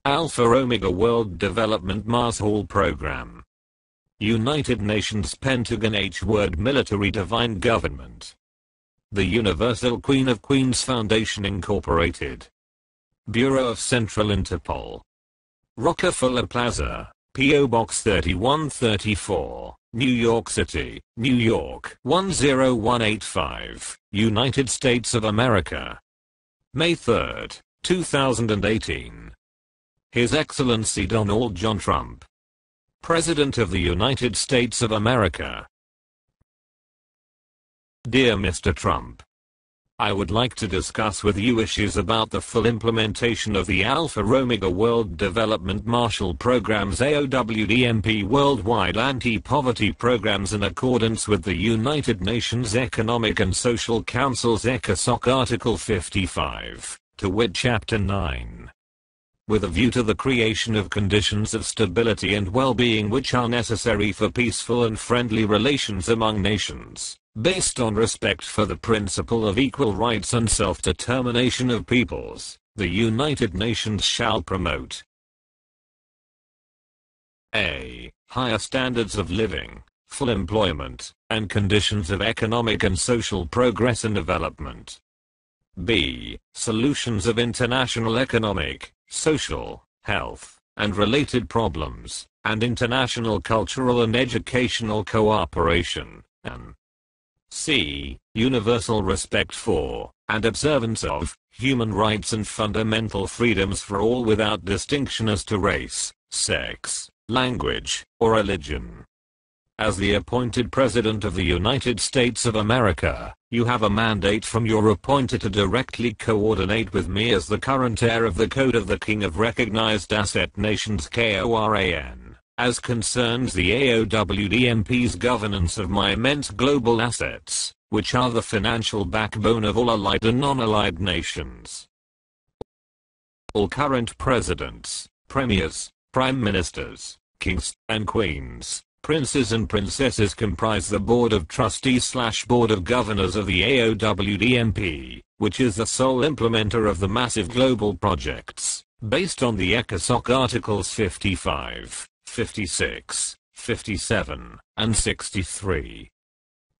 Alpha Omega World Development Marshall Program. United Nations Pentagon H-Word Military Divine Government. The Universal Queen of Queens Foundation Incorporated. Bureau of Central Interpol. Rockefeller Plaza, P.O. Box 3134, New York City, New York 10185, United States of America. May 3, 2018. His Excellency Donald John Trump, President of the United States of America. Dear Mr. Trump, I would like to discuss with you issues about the full implementation of the Alpha Omega World Development Marshall Program's AOWDMP worldwide anti-poverty programs in accordance with the United Nations Economic and Social Council's ECOSOC Article 55, to wit Chapter 9. With a view to the creation of conditions of stability and well-being which are necessary for peaceful and friendly relations among nations, based on respect for the principle of equal rights and self-determination of peoples, the United Nations shall promote a. Higher standards of living, full employment, and conditions of economic and social progress and development. B. Solutions of international economic, social, health, and related problems, and international cultural and educational cooperation, and C. Universal respect for, and observance of, human rights and fundamental freedoms for all without distinction as to race, sex, language, or religion. As the appointed President of the United States of America, you have a mandate from your appointer to directly coordinate with me as the current heir of the Code of the King of Recognized Asset Nations (CORAN), as concerns the AOWDMP's governance of my immense global assets, which are the financial backbone of all allied and non-allied nations. All current presidents, premiers, prime ministers, kings and queens, princes and princesses comprise the Board of Trustees/Board of Governors of the AOWDMP, which is the sole implementer of the massive global projects, based on the ECOSOC Articles 55, 56, 57, and 63.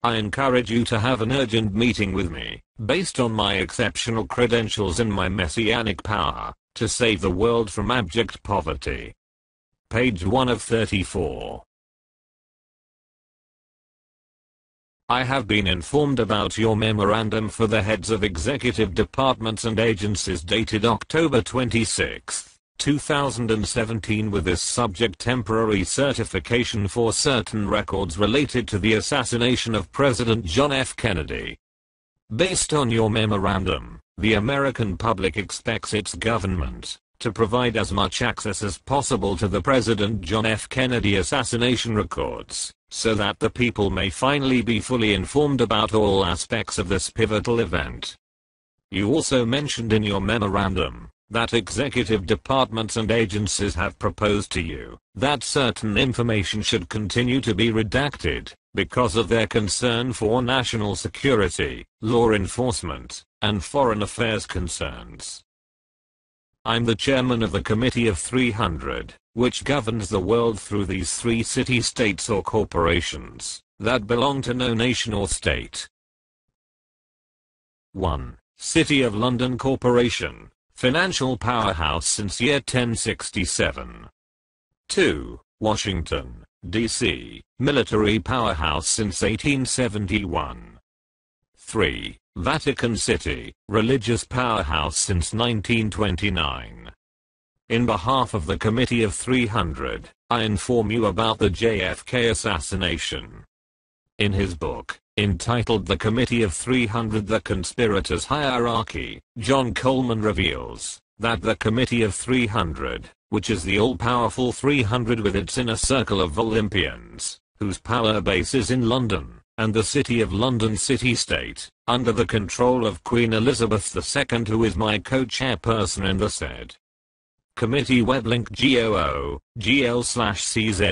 I encourage you to have an urgent meeting with me, based on my exceptional credentials and my messianic power, to save the world from abject poverty. Page 1 of 34. I have been informed about your memorandum for the heads of executive departments and agencies dated October 26, 2017 with this subject: temporary certification for certain records related to the assassination of President John F. Kennedy. Based on your memorandum, the American public expects its government to provide as much access as possible to the President John F. Kennedy assassination records, so that the people may finally be fully informed about all aspects of this pivotal event. You also mentioned in your memorandum that executive departments and agencies have proposed to you that certain information should continue to be redacted because of their concern for national security, law enforcement, and foreign affairs concerns. I'm the chairman of the Committee of 300, which governs the world through these 3 city-states or corporations that belong to no nation or state. 1. City of London Corporation, financial powerhouse since year 1067. 2. Washington, D.C., military powerhouse since 1871. 3. Vatican City, religious powerhouse since 1929. In behalf of the Committee of 300, I inform you about the JFK assassination. In his book, entitled The Committee of 300: The Conspirators' Hierarchy, John Coleman reveals that the Committee of 300, which is the all-powerful 300 with its inner circle of Olympians, whose power base is in London, and the City of London city-state, under the control of Queen Elizabeth II, who is my co-chairperson in the said committee. Weblink GOO/GL/CZ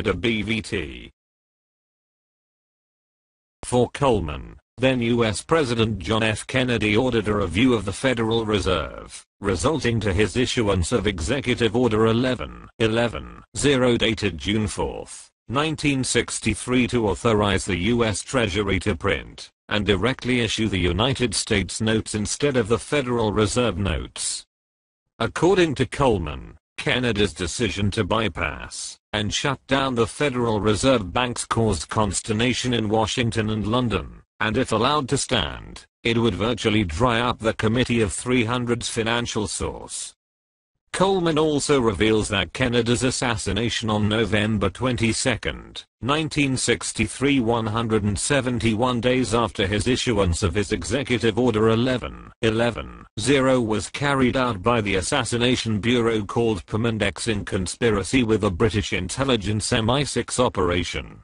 of BVT. For Coleman, then U.S. President John F. Kennedy ordered a review of the Federal Reserve, resulting to his issuance of Executive Order 11-0 dated June 4, 1963 to authorize the U.S. Treasury to print and directly issue the United States notes instead of the Federal Reserve notes. According to Coleman, Kennedy's decision to bypass and shut down the Federal Reserve banks caused consternation in Washington and London, and if allowed to stand, it would virtually dry up the Committee of 300's financial source. Coleman also reveals that Kennedy's assassination on November 22, 1963, 171 days after his issuance of his Executive Order 11-0 was carried out by the Assassination Bureau called Pomendex in conspiracy with the British intelligence MI6 operation.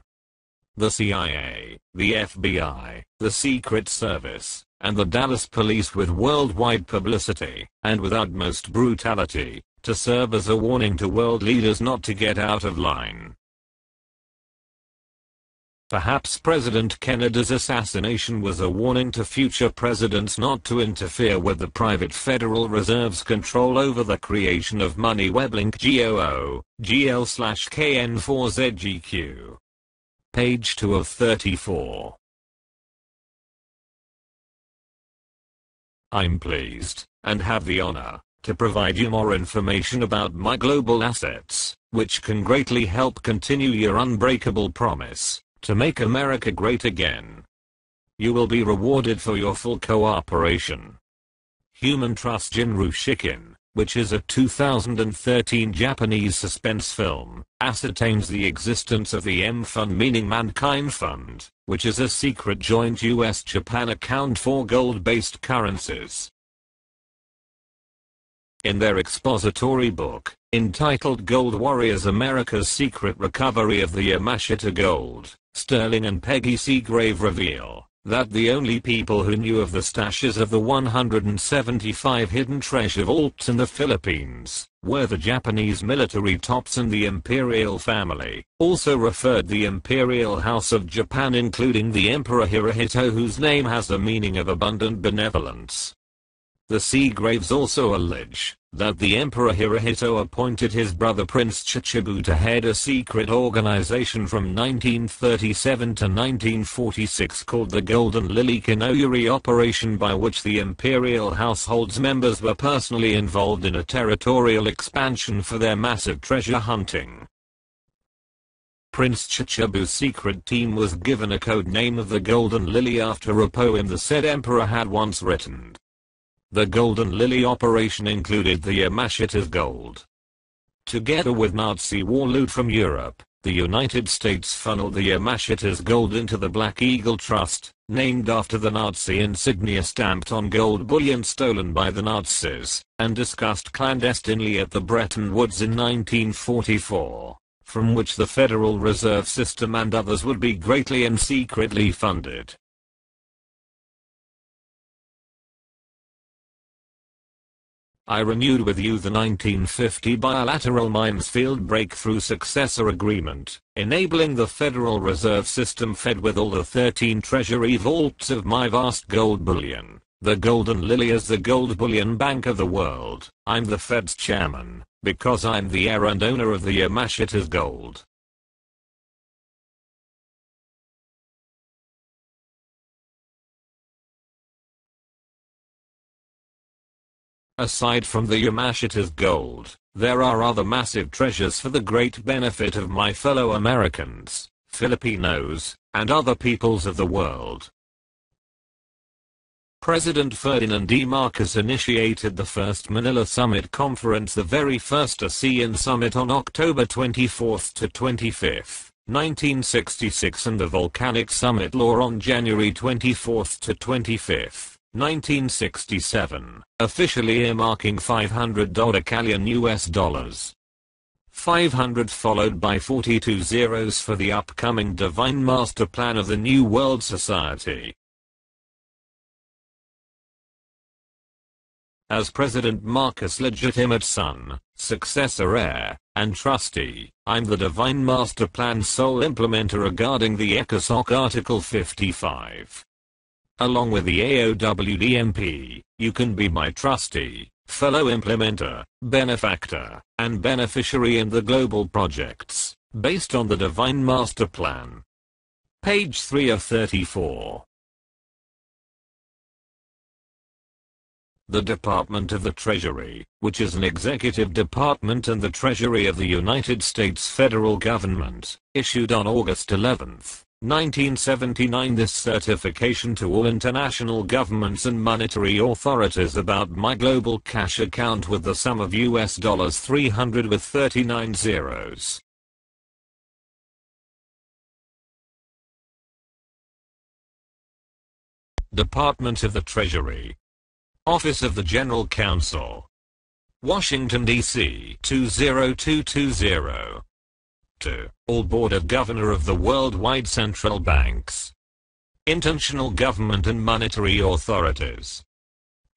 The CIA, the FBI, the Secret Service, and the Dallas police with worldwide publicity, and with utmost brutality, to serve as a warning to world leaders not to get out of line. Perhaps President Kennedy's assassination was a warning to future presidents not to interfere with the private Federal Reserve's control over the creation of money. Weblink GOO, GL/KN4ZGQ. Page 2 of 34. I'm pleased, and have the honor, to provide you more information about my global assets, which can greatly help continue your unbreakable promise to make America great again. You will be rewarded for your full cooperation. Human Trust Jinru Shikin, which is a 2013 Japanese suspense film, ascertains the existence of the M Fund, meaning Mankind Fund, which is a secret joint US-Japan account for gold-based currencies. In their expository book, entitled Gold Warriors: America's Secret Recovery of the Yamashita Gold, Sterling and Peggy Seagrave reveal that the only people who knew of the stashes of the 175 hidden treasure vaults in the Philippines were the Japanese military tops and the imperial family, also referred the Imperial House of Japan, including the Emperor Hirohito, whose name has the meaning of abundant benevolence. The Seagraves also allege that the Emperor Hirohito appointed his brother Prince Chichibu to head a secret organization from 1937 to 1946 called the Golden Lily Kinoyuri Operation, by which the imperial household's members were personally involved in a territorial expansion for their massive treasure hunting. Prince Chichibu's secret team was given a code name of the Golden Lily after a poem the said emperor had once written. The Golden Lily operation included the Yamashita's gold. Together with Nazi war loot from Europe, the United States funneled the Yamashita's gold into the Black Eagle Trust, named after the Nazi insignia stamped on gold bullion stolen by the Nazis, and discussed clandestinely at the Bretton Woods in 1944, from which the Federal Reserve System and others would be greatly and secretly funded. I renewed with you the 1950 bilateral Minesfield Breakthrough Successor Agreement, enabling the Federal Reserve System fed with all the 13 treasury vaults of my vast gold bullion. The Golden Lily is the gold bullion bank of the world. I'm the Fed's chairman, because I'm the heir and owner of the Yamashita's gold. Aside from the Yamashita's gold, there are other massive treasures for the great benefit of my fellow Americans, Filipinos, and other peoples of the world. President Ferdinand E. Marcos initiated the first Manila Summit Conference, the very first ASEAN Summit, on October 24 to 25, 1966, and the Volcanic Summit Law on January 24 to 25. 1967, officially earmarking $500 Canadian US dollars. 500 followed by 42 zeros for the upcoming Divine Master Plan of the New World Society. As President Marcos' legitimate son, successor heir, and trustee, I'm the Divine Master Plan's sole implementer regarding the ECOSOC Article 55. Along with the AOWDMP, you can be my trustee, fellow implementer, benefactor, and beneficiary in the global projects, based on the Divine Master Plan. Page 3 of 34. The Department of the Treasury, which is an executive department in the Treasury of the United States federal government, issued on August 11, 1979 this certification to all international governments and monetary authorities about my global cash account with the sum of US dollars 300 with 39 zeros. Department of the Treasury. Office of the General Counsel. Washington, D.C. 20220. To all Board of Governor of the Worldwide Central Banks, International Government and Monetary Authorities.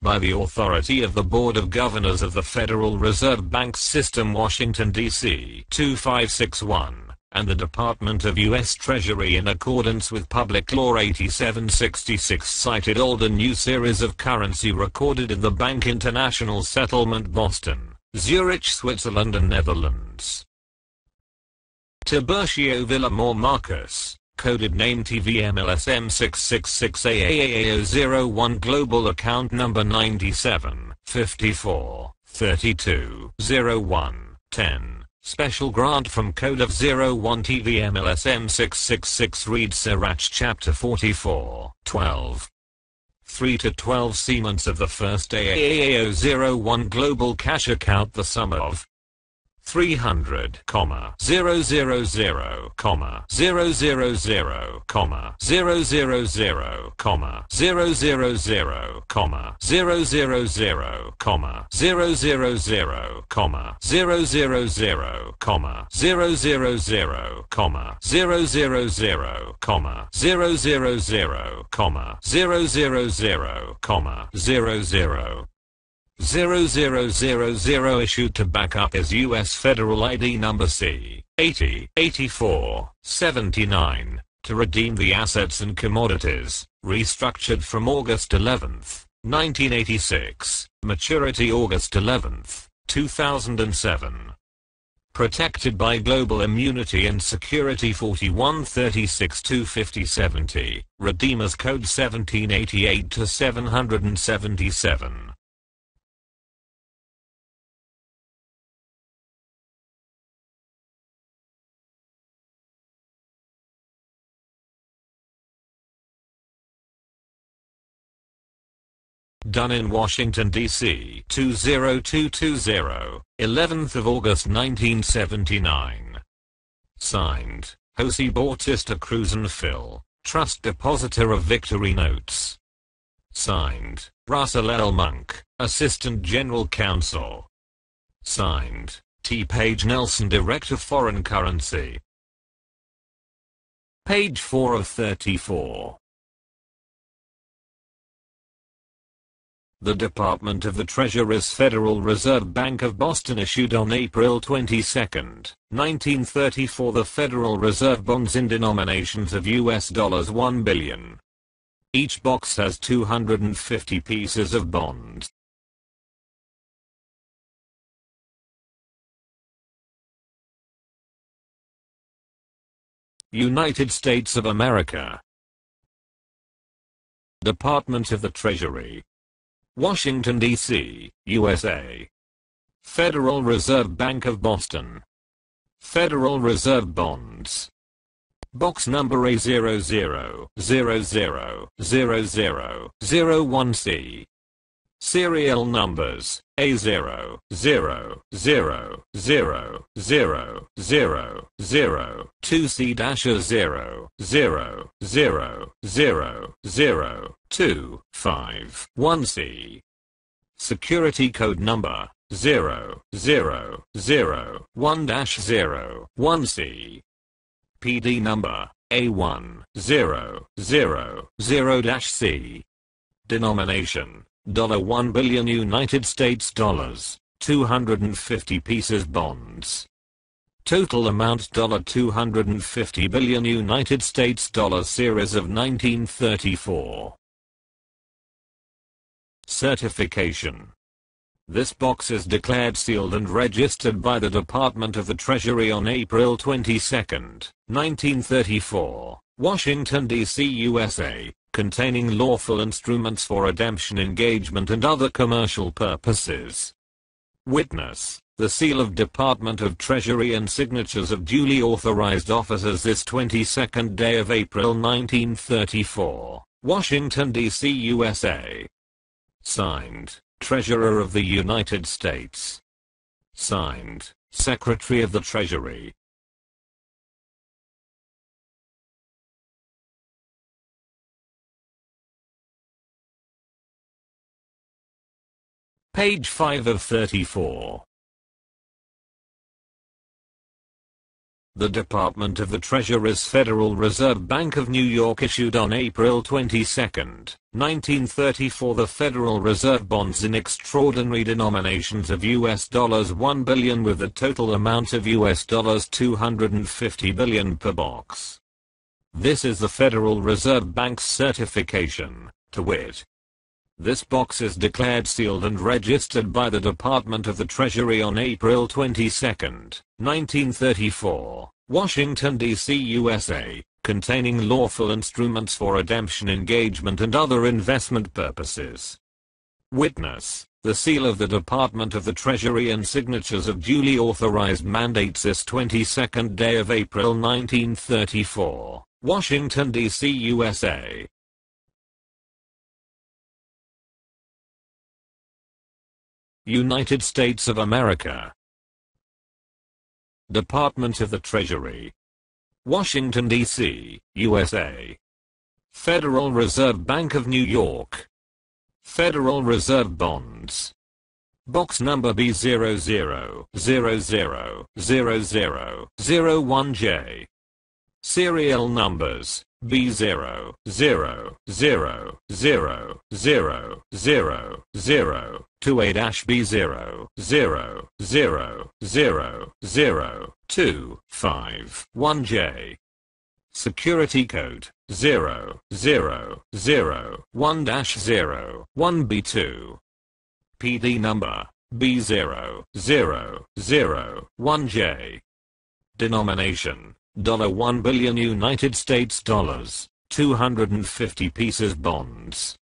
By the authority of the Board of Governors of the Federal Reserve Bank System, Washington, D.C. 2561, and the Department of U.S. Treasury in accordance with Public Law 8766 cited old and new series of currency recorded in the Bank International Settlement Boston, Zurich, Switzerland and Netherlands. TIBURCIO VILLAMOR Marcus, coded name TVM LSM666AAAO01 Global Account Number 97 54 32 01 10. Special grant from Code of 01 TVM LSM666 Read Sirach Chapter 44 12. 3 to 12 Seaments of the first AAAO01 Global Cash Account the sum of 300, 000, 000, 000, 000, 000, 000, 000, 000, 000, 000, 0000 issued to back up his U.S. Federal ID number C, 80, 84, 79, to redeem the assets and commodities, restructured from August 11, 1986, maturity August 11, 2007. Protected by Global Immunity and Security 4136-25070, Redeemers Code 1788-777. Done in Washington, D.C. 20220, 11th of August 1979. Signed, Jose Bautista Cruz and Phil, Trust Depositor of Victory Notes. Signed, Russell L. Monk, Assistant General Counsel. Signed, T. Page Nelson, Director Foreign Currency. Page 4 of 34. The Department of the Treasury's Federal Reserve Bank of Boston issued on April 22, 1934 the Federal Reserve bonds in denominations of US dollars 1 billion. Each box has 250 pieces of bonds. United States of America. Department of the Treasury. Washington, D.C., USA. Federal Reserve Bank of Boston. Federal Reserve Bonds. Box number A00000001C. Serial numbers A00000002C-000000251C. Security code number 0001-01C. PD number A10000-C. Denomination $1 billion United States dollars, 250 pieces bonds. Total amount $250 billion United States dollars series of 1934. Certification. This box is declared sealed and registered by the Department of the Treasury on April 22, 1934, Washington, D.C., USA, containing lawful instruments for redemption, engagement, and other commercial purposes. Witness: the seal of Department of Treasury and signatures of duly authorized officers this 22nd day of April 1934, Washington, D.C., USA. Signed, Treasurer of the United States. Signed, Secretary of the Treasury. Page 5 of 34. The Department of the Treasury's Federal Reserve Bank of New York issued on April 22, 1934 the Federal Reserve bonds in extraordinary denominations of US dollars 1 billion with a total amount of US dollars 250 billion per box. This is the Federal Reserve Bank's certification, to wit. This box is declared sealed and registered by the Department of the Treasury on April 22, 1934, Washington, D.C., USA, containing lawful instruments for redemption, engagement, and other investment purposes. Witness: the seal of the Department of the Treasury and signatures of duly authorized mandates this 22nd day of April 1934, Washington, D.C., USA. United States of America. Department of the Treasury. Washington, D.C., USA. Federal Reserve Bank of New York. Federal Reserve Bonds. Box number B00000001J. Serial numbers B00000000000251J. Security code 0001-01B2. PD number B0001J. Denomination $1 billion United States dollars, 250 pieces bonds.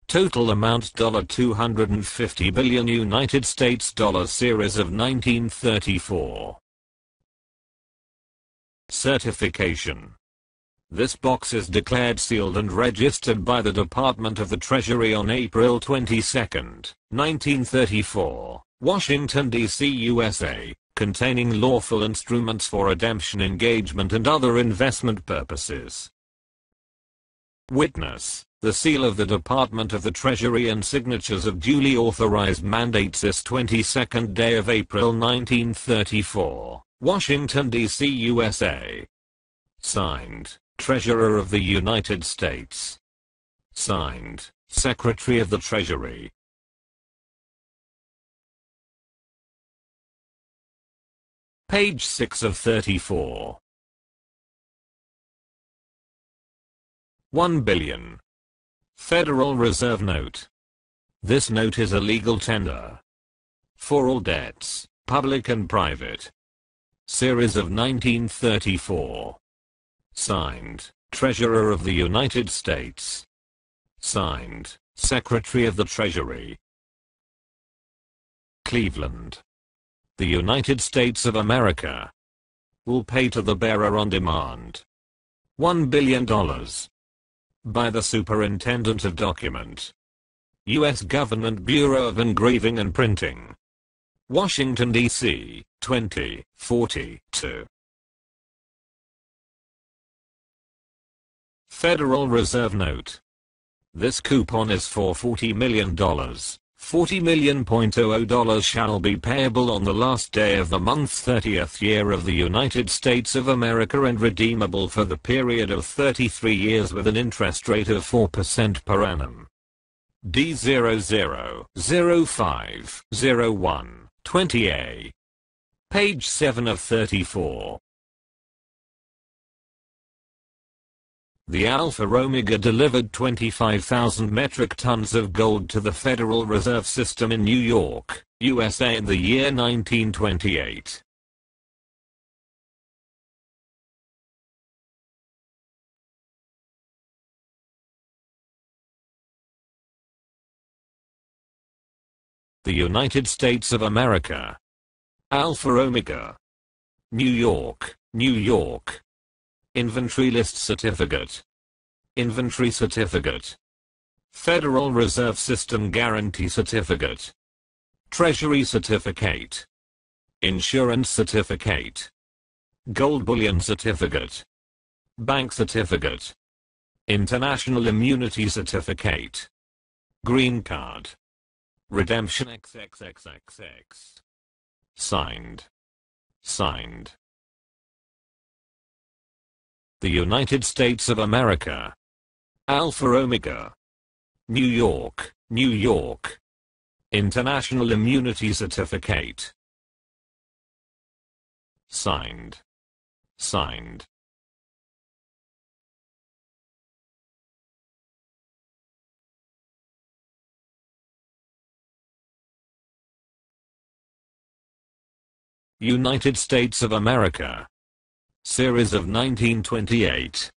Total amount $250 billion United States dollars series of 1934. Certification. This box is declared sealed and registered by the Department of the Treasury on April 22, 1934, Washington, D.C., USA, containing lawful instruments for redemption, engagement, and other investment purposes. Witness: the seal of the Department of the Treasury and signatures of duly authorized mandates this 22nd day of April 1934, Washington, D.C., USA. Signed, Treasurer of the United States. Signed, Secretary of the Treasury. Page 6 of 34. 1 billion. Federal Reserve Note. This note is a legal tender for all debts, public and private. Series of 1934. Signed, Treasurer of the United States. Signed, Secretary of the Treasury. Cleveland. The United States of America will pay to the bearer on demand $1 billion by the Superintendent of Document, U.S. Government Bureau of Engraving and Printing, Washington, D.C., 2042. Federal Reserve Note. This coupon is for $40 million. $40 million shall be payable on the last day of the month 30th year of the United States of America and redeemable for the period of 33 years with an interest rate of 4% per annum. D000501 20A. Page 7 of 34. The Alpha Omega delivered 25,000 metric tons of gold to the Federal Reserve System in New York, USA in the year 1928. The United States of America. Alpha Omega. New York, New York. Inventory List Certificate. Inventory Certificate. Federal Reserve System Guarantee Certificate. Treasury Certificate. Insurance Certificate. Gold Bullion Certificate. Bank Certificate. International Immunity Certificate. Green Card. Redemption XXXXX. Signed. Signed. The United States of America. Alpha Omega. New York, New York. International Immunity Certificate. Signed. Signed. United States of America. Series of 1928.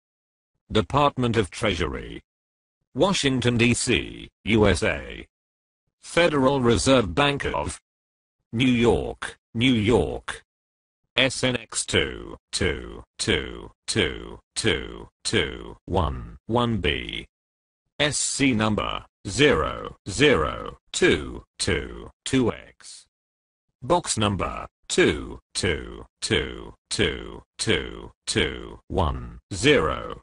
Department of Treasury. Washington, D.C., USA. Federal Reserve Bank of New York, New York. SNX 2222221B. SC number 00222X. Box number 222222110.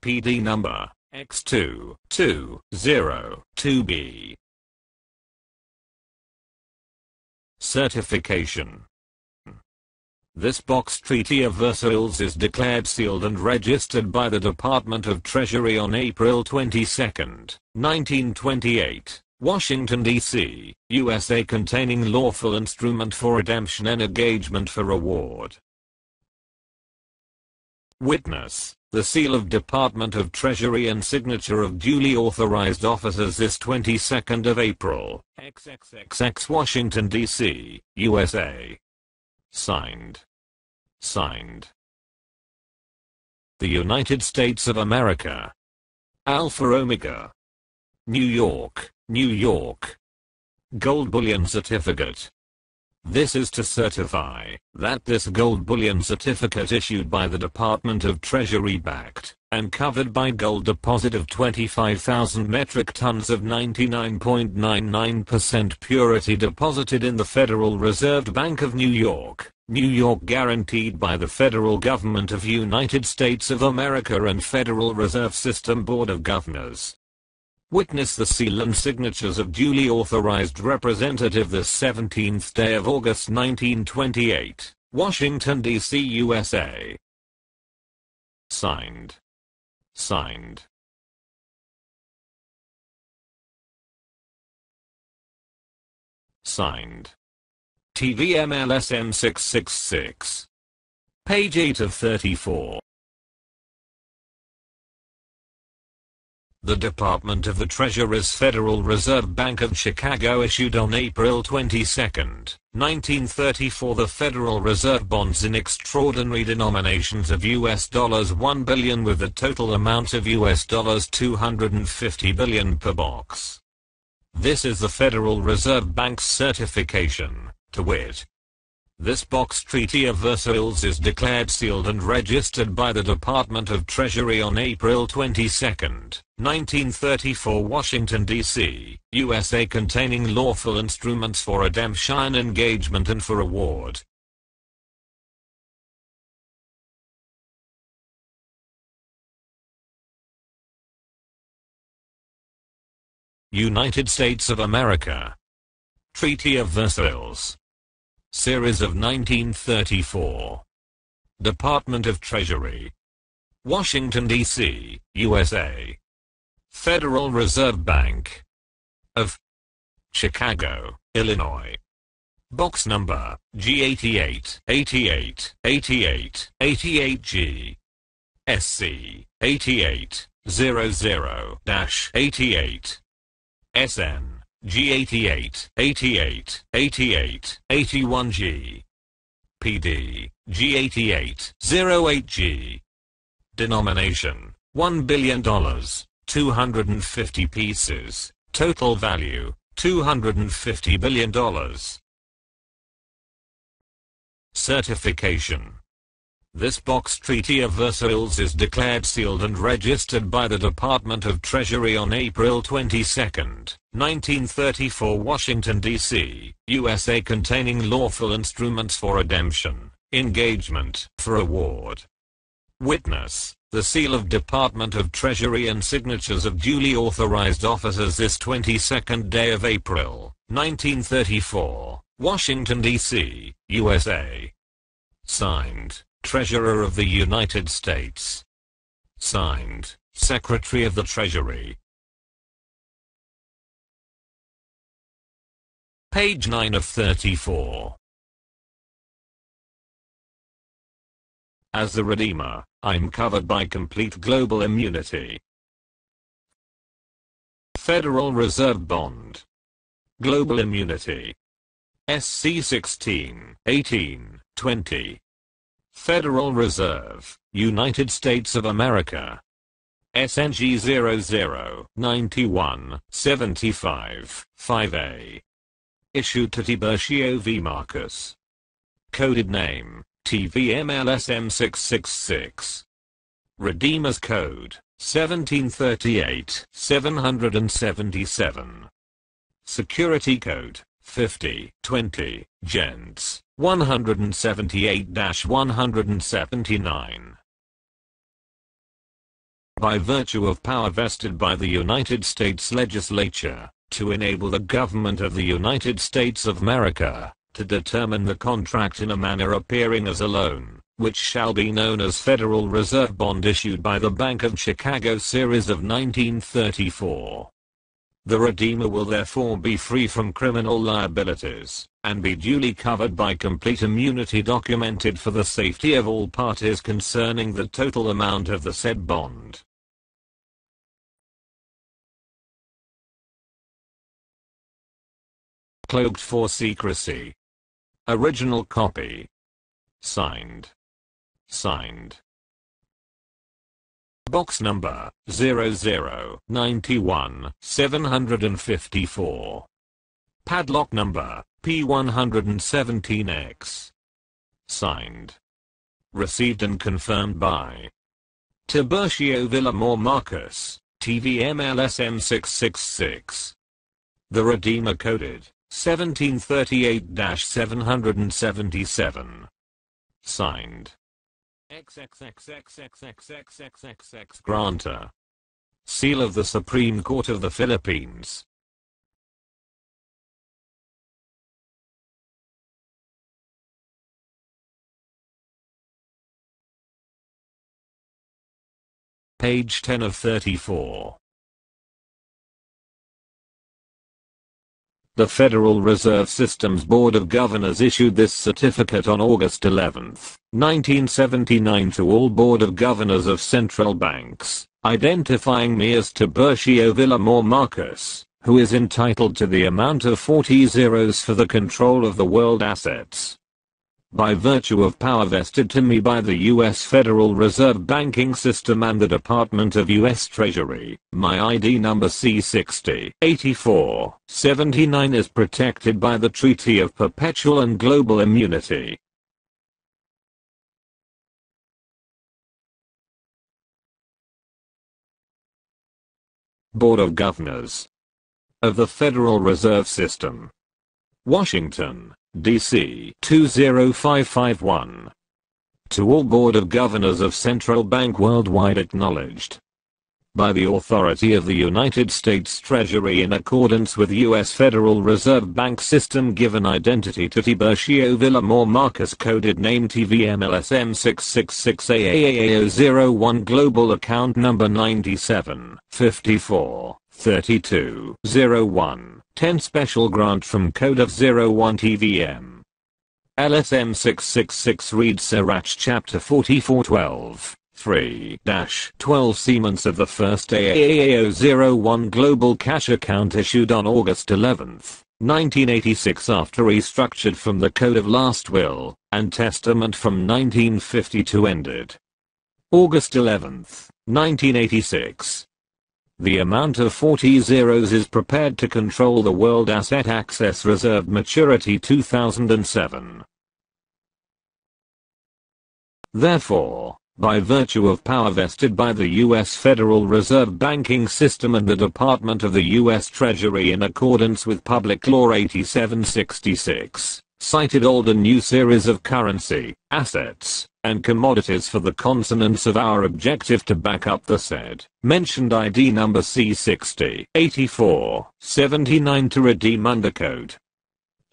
PD number X2202B. Certification. This box Treaty of Versailles is declared sealed and registered by the Department of Treasury on April 22, 1928. Washington, D.C., USA, containing lawful instrument for redemption and engagement for reward. Witness, the seal of Department of Treasury and signature of duly authorized officers this 22nd of April, XXXX, Washington, D.C., USA. Signed. Signed. The United States of America. Alpha Omega. New York, New York. Gold Bullion Certificate. This is to certify that this gold bullion certificate issued by the Department of Treasury backed and covered by gold deposit of 25,000 metric tons of 99.99% purity deposited in the Federal Reserve Bank of New York, New York, guaranteed by the Federal Government of United States of America and Federal Reserve System Board of Governors. Witness the seal and signatures of duly authorized representative this 17th day of August 1928, Washington, D.C., USA. Signed. Signed. Signed. TVM LSM 666. Page 8 of 34. The Department of the Treasury's Federal Reserve Bank of Chicago issued on April 22, 1934 the Federal Reserve bonds in extraordinary denominations of US dollars 1 billion with a total amount of US dollars 250 billion per box. This is the Federal Reserve Bank's certification, to wit. This box Treaty of Versailles is declared sealed and registered by the Department of Treasury on April 22, 1934, Washington, D.C., USA, containing lawful instruments for redemption, engagement and for reward. United States of America. Treaty of Versailles. Series of 1934. Department of Treasury. Washington, D.C., USA. Federal Reserve Bank of Chicago, Illinois. Box number G88, 88, 88, 88G. SC 8800-88 SN G88 88 88 81G PD G88 08G Denomination $1 billion 250 pieces. Total value $250 billion. Certification. This box Treaty of Versailles is declared sealed and registered by the Department of Treasury on April 22, 1934, Washington, D.C., USA, containing lawful instruments for redemption, engagement, for award. Witness, the seal of Department of Treasury and signatures of duly authorized officers this 22nd day of April, 1934, Washington, D.C., USA. Signed, Treasurer of the United States. Signed, Secretary of the Treasury. Page 9 of 34. As the Redeemer, I'm covered by complete global immunity. Federal Reserve Bond. Global immunity. SC 16, 18, 20. Federal Reserve, United States of America. SNG 00, 91, 75, 5A. Issued to TIBURCIO v. Marcus. Coded name, TVM LSM 666. Redeemer's Code, 1738, 777. Security Code, 50, 20, Gents, 178-179. By virtue of power vested by the United States Legislature, to enable the government of the United States of America, to determine the contract in a manner appearing as a loan, which shall be known as Federal Reserve Bond issued by the Bank of Chicago series of 1934. The Redeemer will therefore be free from criminal liabilities, and be duly covered by complete immunity documented for the safety of all parties concerning the total amount of the said bond. Cloaked for secrecy. Original copy. Signed. Signed. Box number 0091 754. Padlock number P117X. Signed. Received and confirmed by TIBURCIO VILLAMOR Marcus, TVM LSM 666. The Redeemer coded 1738-777. Signed. XXXXXXXXXX Grantor. Seal of the Supreme Court of the Philippines. Page 10 of 34. The Federal Reserve System's Board of Governors issued this certificate on August 11, 1979 to all Board of Governors of central banks, identifying me as TIBURCIO VILLAMOR Marcus, who is entitled to the amount of 40 zeros for the control of the world assets. By virtue of power vested to me by the U.S. Federal Reserve Banking System and the Department of U.S. Treasury, my ID number C60-84-79 is protected by the Treaty of Perpetual and Global Immunity. Board of Governors of the Federal Reserve System. Washington, D.C. 20551. To all Board of Governors of Central Bank worldwide acknowledged by the authority of the United States Treasury in accordance with U.S. Federal Reserve Bank System given identity to TIBURCIO VILLAMOR Marcus coded name TVM LSM 666AAAO01 Global Account Number 97 54 32 01 10 Special Grant from Code of 01 TVM LSM 666 reads Sirach Chapter 44:12 3-12 Siemens of the first AAAO01 global cash account issued on August 11, 1986 after restructured from the Code of Last Will and Testament from 1952 ended. August 11, 1986. The amount of 40 zeros is prepared to control the World Asset Access Reserve maturity 2007. Therefore, by virtue of power vested by the U.S. Federal Reserve Banking System and the Department of the U.S. Treasury in accordance with Public Law 8766, cited old and new series of currency, assets, and commodities for the consonants of our objective to back up the said mentioned ID number C60 84 79 to redeem undercode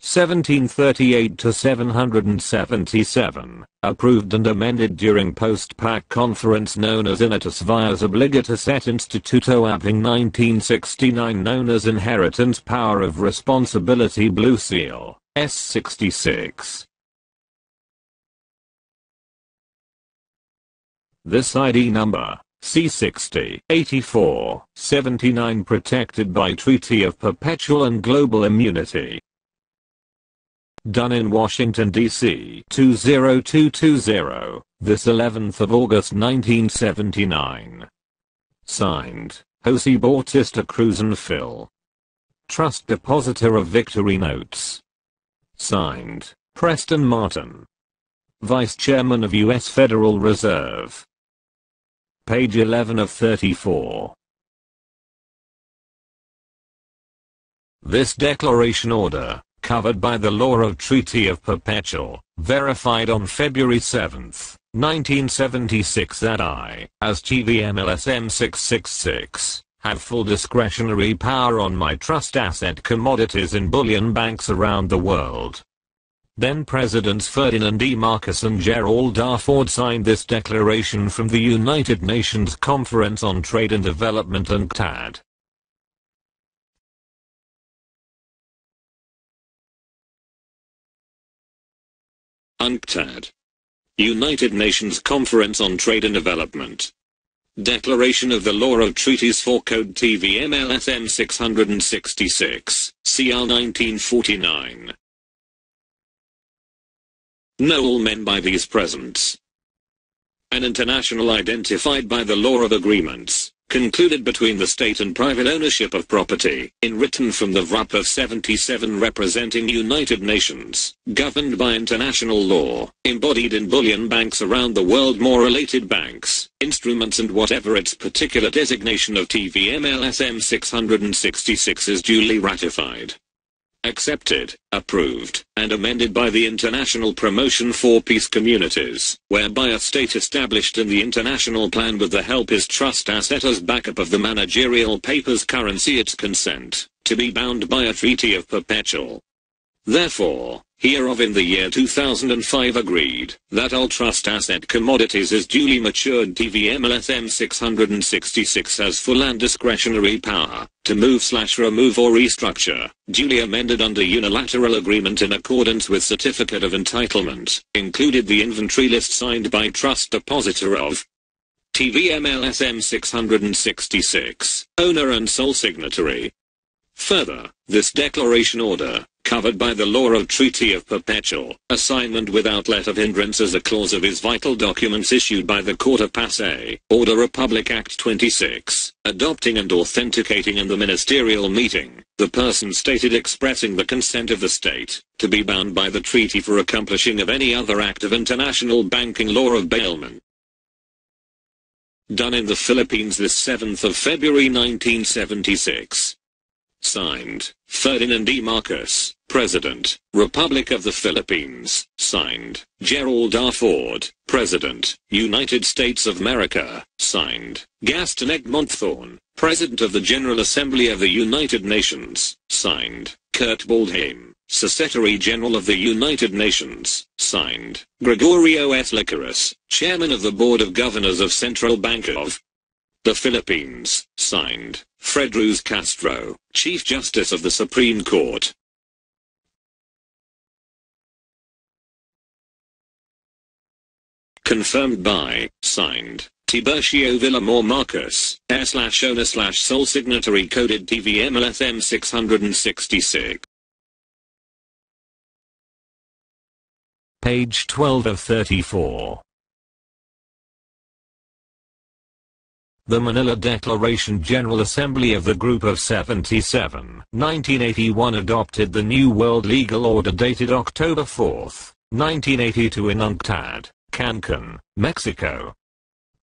1738 to 777, approved and amended during post-PAC conference known as Inatus Vias Obligatus et Instituto Apping 1969 known as Inheritance Power of Responsibility Blue Seal, S66. This ID number, C60 84 79 protected by Treaty of Perpetual and Global Immunity. Done in Washington, D.C. 20220, this 11th of August 1979. Signed, Jose Bautista Cruz and Phil. Trust Depositor of Victory Notes. Signed, Preston Martin. Vice Chairman of U.S. Federal Reserve. Page 11 of 34. This declaration order, covered by the law of Treaty of Perpetual, verified on February 7, 1976 that I, as TVM LSM 666, have full discretionary power on my trust asset commodities in bullion banks around the world. Then Presidents Ferdinand E. Marcos and Gerald R. Ford signed this declaration from the United Nations Conference on Trade and Development UNCTAD. UNCTAD. United Nations Conference on Trade and Development. Declaration of the Law of Treaties for Code TVM LSM 666, CR 1949. Know all men by these presents. An international identified by the law of agreements, concluded between the state and private ownership of property, in written from the VRUP of 77 representing United Nations, governed by international law, embodied in bullion banks around the world more related banks, instruments and whatever its particular designation of TVM LSM 666 is duly ratified, accepted, approved, and amended by the International Promotion for Peace Communities, whereby a state established in the international plan with the help his trust asset as backup of the managerial paper's currency its consent, to be bound by a treaty of perpetual. Therefore, hereof in the year 2005 agreed, that all trust asset commodities is duly matured TVM LSM 666 has full and discretionary power, to move/remove or restructure, duly amended under unilateral agreement in accordance with Certificate of Entitlement, included the inventory list signed by Trust Depositor of TVM LSM 666, owner and sole signatory. Further, this declaration order, covered by the law of Treaty of Perpetual, assignment without let of hindrance as a clause of his vital documents issued by the Court of Passé, Order Republic Act 26, adopting and authenticating in the ministerial meeting, the person stated expressing the consent of the state, to be bound by the treaty for accomplishing of any other act of international banking law of bailment. Done in the Philippines this 7th of February 1976. Signed, Ferdinand E. Marcos, President, Republic of the Philippines. Signed, Gerald R. Ford, President, United States of America. Signed, Gaston Egmont Thorne, President of the General Assembly of the United Nations. Signed, Kurt Waldheim, Secretary General of the United Nations. Signed, Gregorio S. Licaris, Chairman of the Board of Governors of Central Bank of the Philippines. Signed, Fred Ruz Castro, Chief Justice of the Supreme Court. Confirmed by, signed, TIBURCIO VILLAMOR Marcus, /owner/sole signatory coded TVM LSM 666. Page 12 of 34. The Manila Declaration General Assembly of the Group of 77, 1981 adopted the New World Legal Order dated October 4, 1982 in UNCTAD, Cancun, Mexico.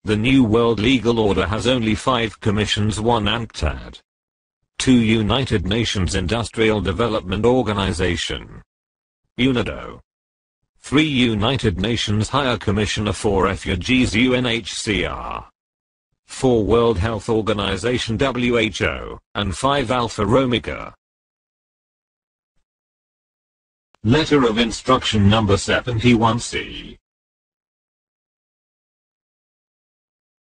The New World Legal Order has only 5 commissions: 1 UNCTAD, 2 United Nations Industrial Development Organization, UNIDO, 3 United Nations High Commissioner for Refugees UNHCR, 4 World Health Organization WHO, and 5 Alpha Omega. Letter of Instruction Number 71C.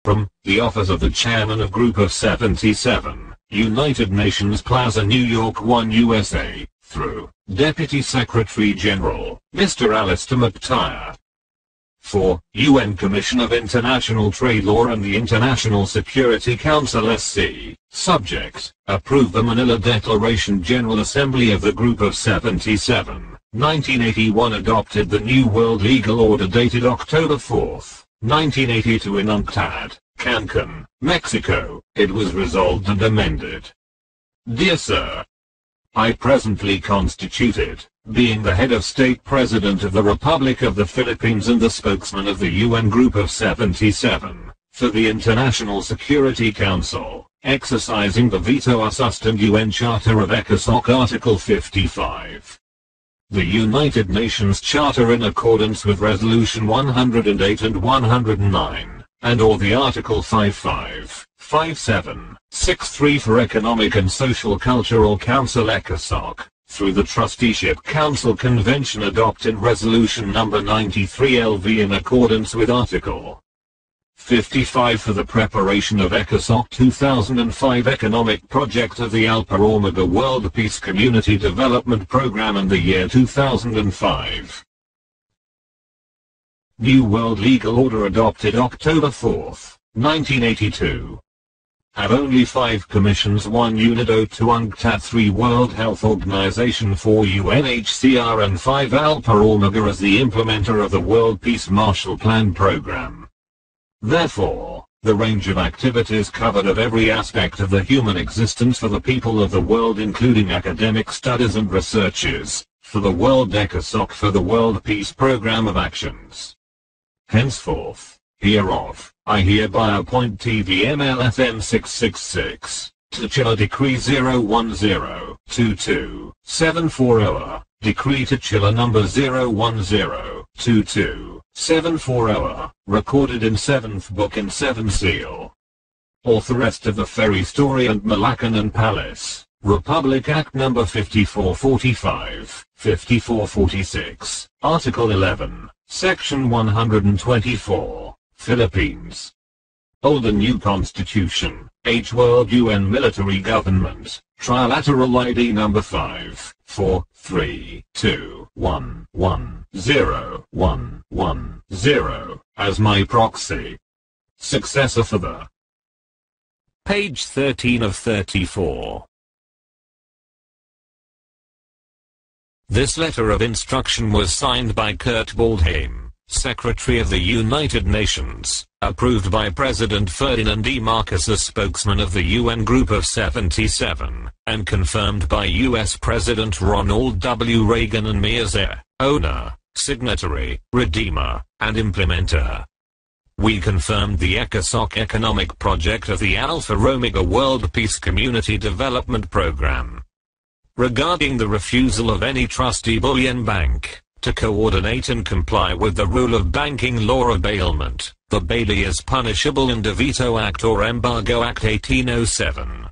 From the Office of the Chairman of Group of 77, United Nations Plaza, New York 1, USA, through Deputy Secretary General, Mr. Alistair McTire. For UN Commission of International Trade Law and the International Security Council SC, subject, approve the Manila Declaration General Assembly of the Group of 77, 1981 adopted the New World Legal Order dated October 4, 1982 in UNCTAD, Cancun, Mexico. It was resolved and amended. Dear Sir, I presently constituted, being the head of state president of the Republic of the Philippines and the spokesman of the UN Group of 77, for the International Security Council, exercising the veto assistant UN Charter of ECOSOC Article 55. The United Nations Charter in accordance with Resolution 108 and 109, and or the Article 55, 57, 63 for Economic and Social Cultural Council ECOSOC, through the Trusteeship Council Convention adopted Resolution Number 93 LV in accordance with Article 55 for the preparation of ECOSOC 2005 Economic Project of the Alpha Omega World Peace Community Development Program in the year 2005. New World Legal Order adopted October 4, 1982. Have only 5 commissions: 1 UNIDO, 2 UNCTAD, 3 World Health Organization, 4 UNHCR and 5 Alpha Omega as the implementer of the World Peace Marshall Plan program. Therefore, the range of activities covered of every aspect of the human existence for the people of the world, including academic studies and researches, for the World ECOSOC, for the World Peace Program of Actions. Henceforth, hereof, I hereby appoint TVM LFM 666, Titular Decree 010-22-740, Decree Titular Number 010-22-740, recorded in 7th Book in 7 Seal. Authorized of the Ferry Story and Malaccan and Palace, Republic Act No. 5445, 5446, Article 11, Section 124, Philippines. Old and New Constitution, H. World UN Military Government, Trilateral ID number 54321110110, as my proxy. Successor for the. Page 13 of 34. This letter of instruction was signed by Kurt Waldheim, Secretary of the United Nations, approved by President Ferdinand E. Marcos as spokesman of the UN Group of 77, and confirmed by U.S. President Ronald W. Reagan and me as owner, signatory, redeemer, and implementer. We confirmed the ECOSOC economic project of the Alpha Omega World Peace Community Development Program. Regarding the refusal of any trustee bullion bank to coordinate and comply with the rule of banking law of bailment, the bailee is punishable in the Veto Act or Embargo Act 1807.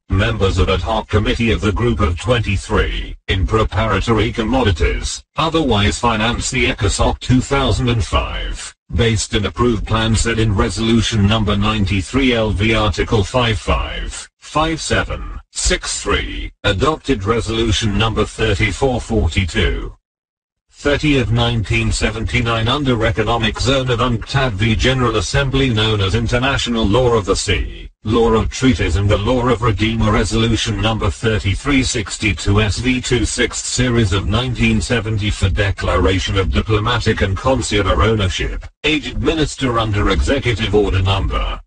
Members of ad hoc committee of the Group of 23, in preparatory commodities, otherwise finance the ECOSOC 2005, based and approved plan set in Resolution Number 93 LV Article 555763, adopted Resolution Number 3442. 30 of 1979 under Economic Zone of UNCTAD v General Assembly known as International Law of the Sea, Law of Treaties and the Law of Redeemer Resolution number 3362 SV2 6th Series of 1970 for Declaration of Diplomatic and Consular Ownership, Aged Minister under Executive Order number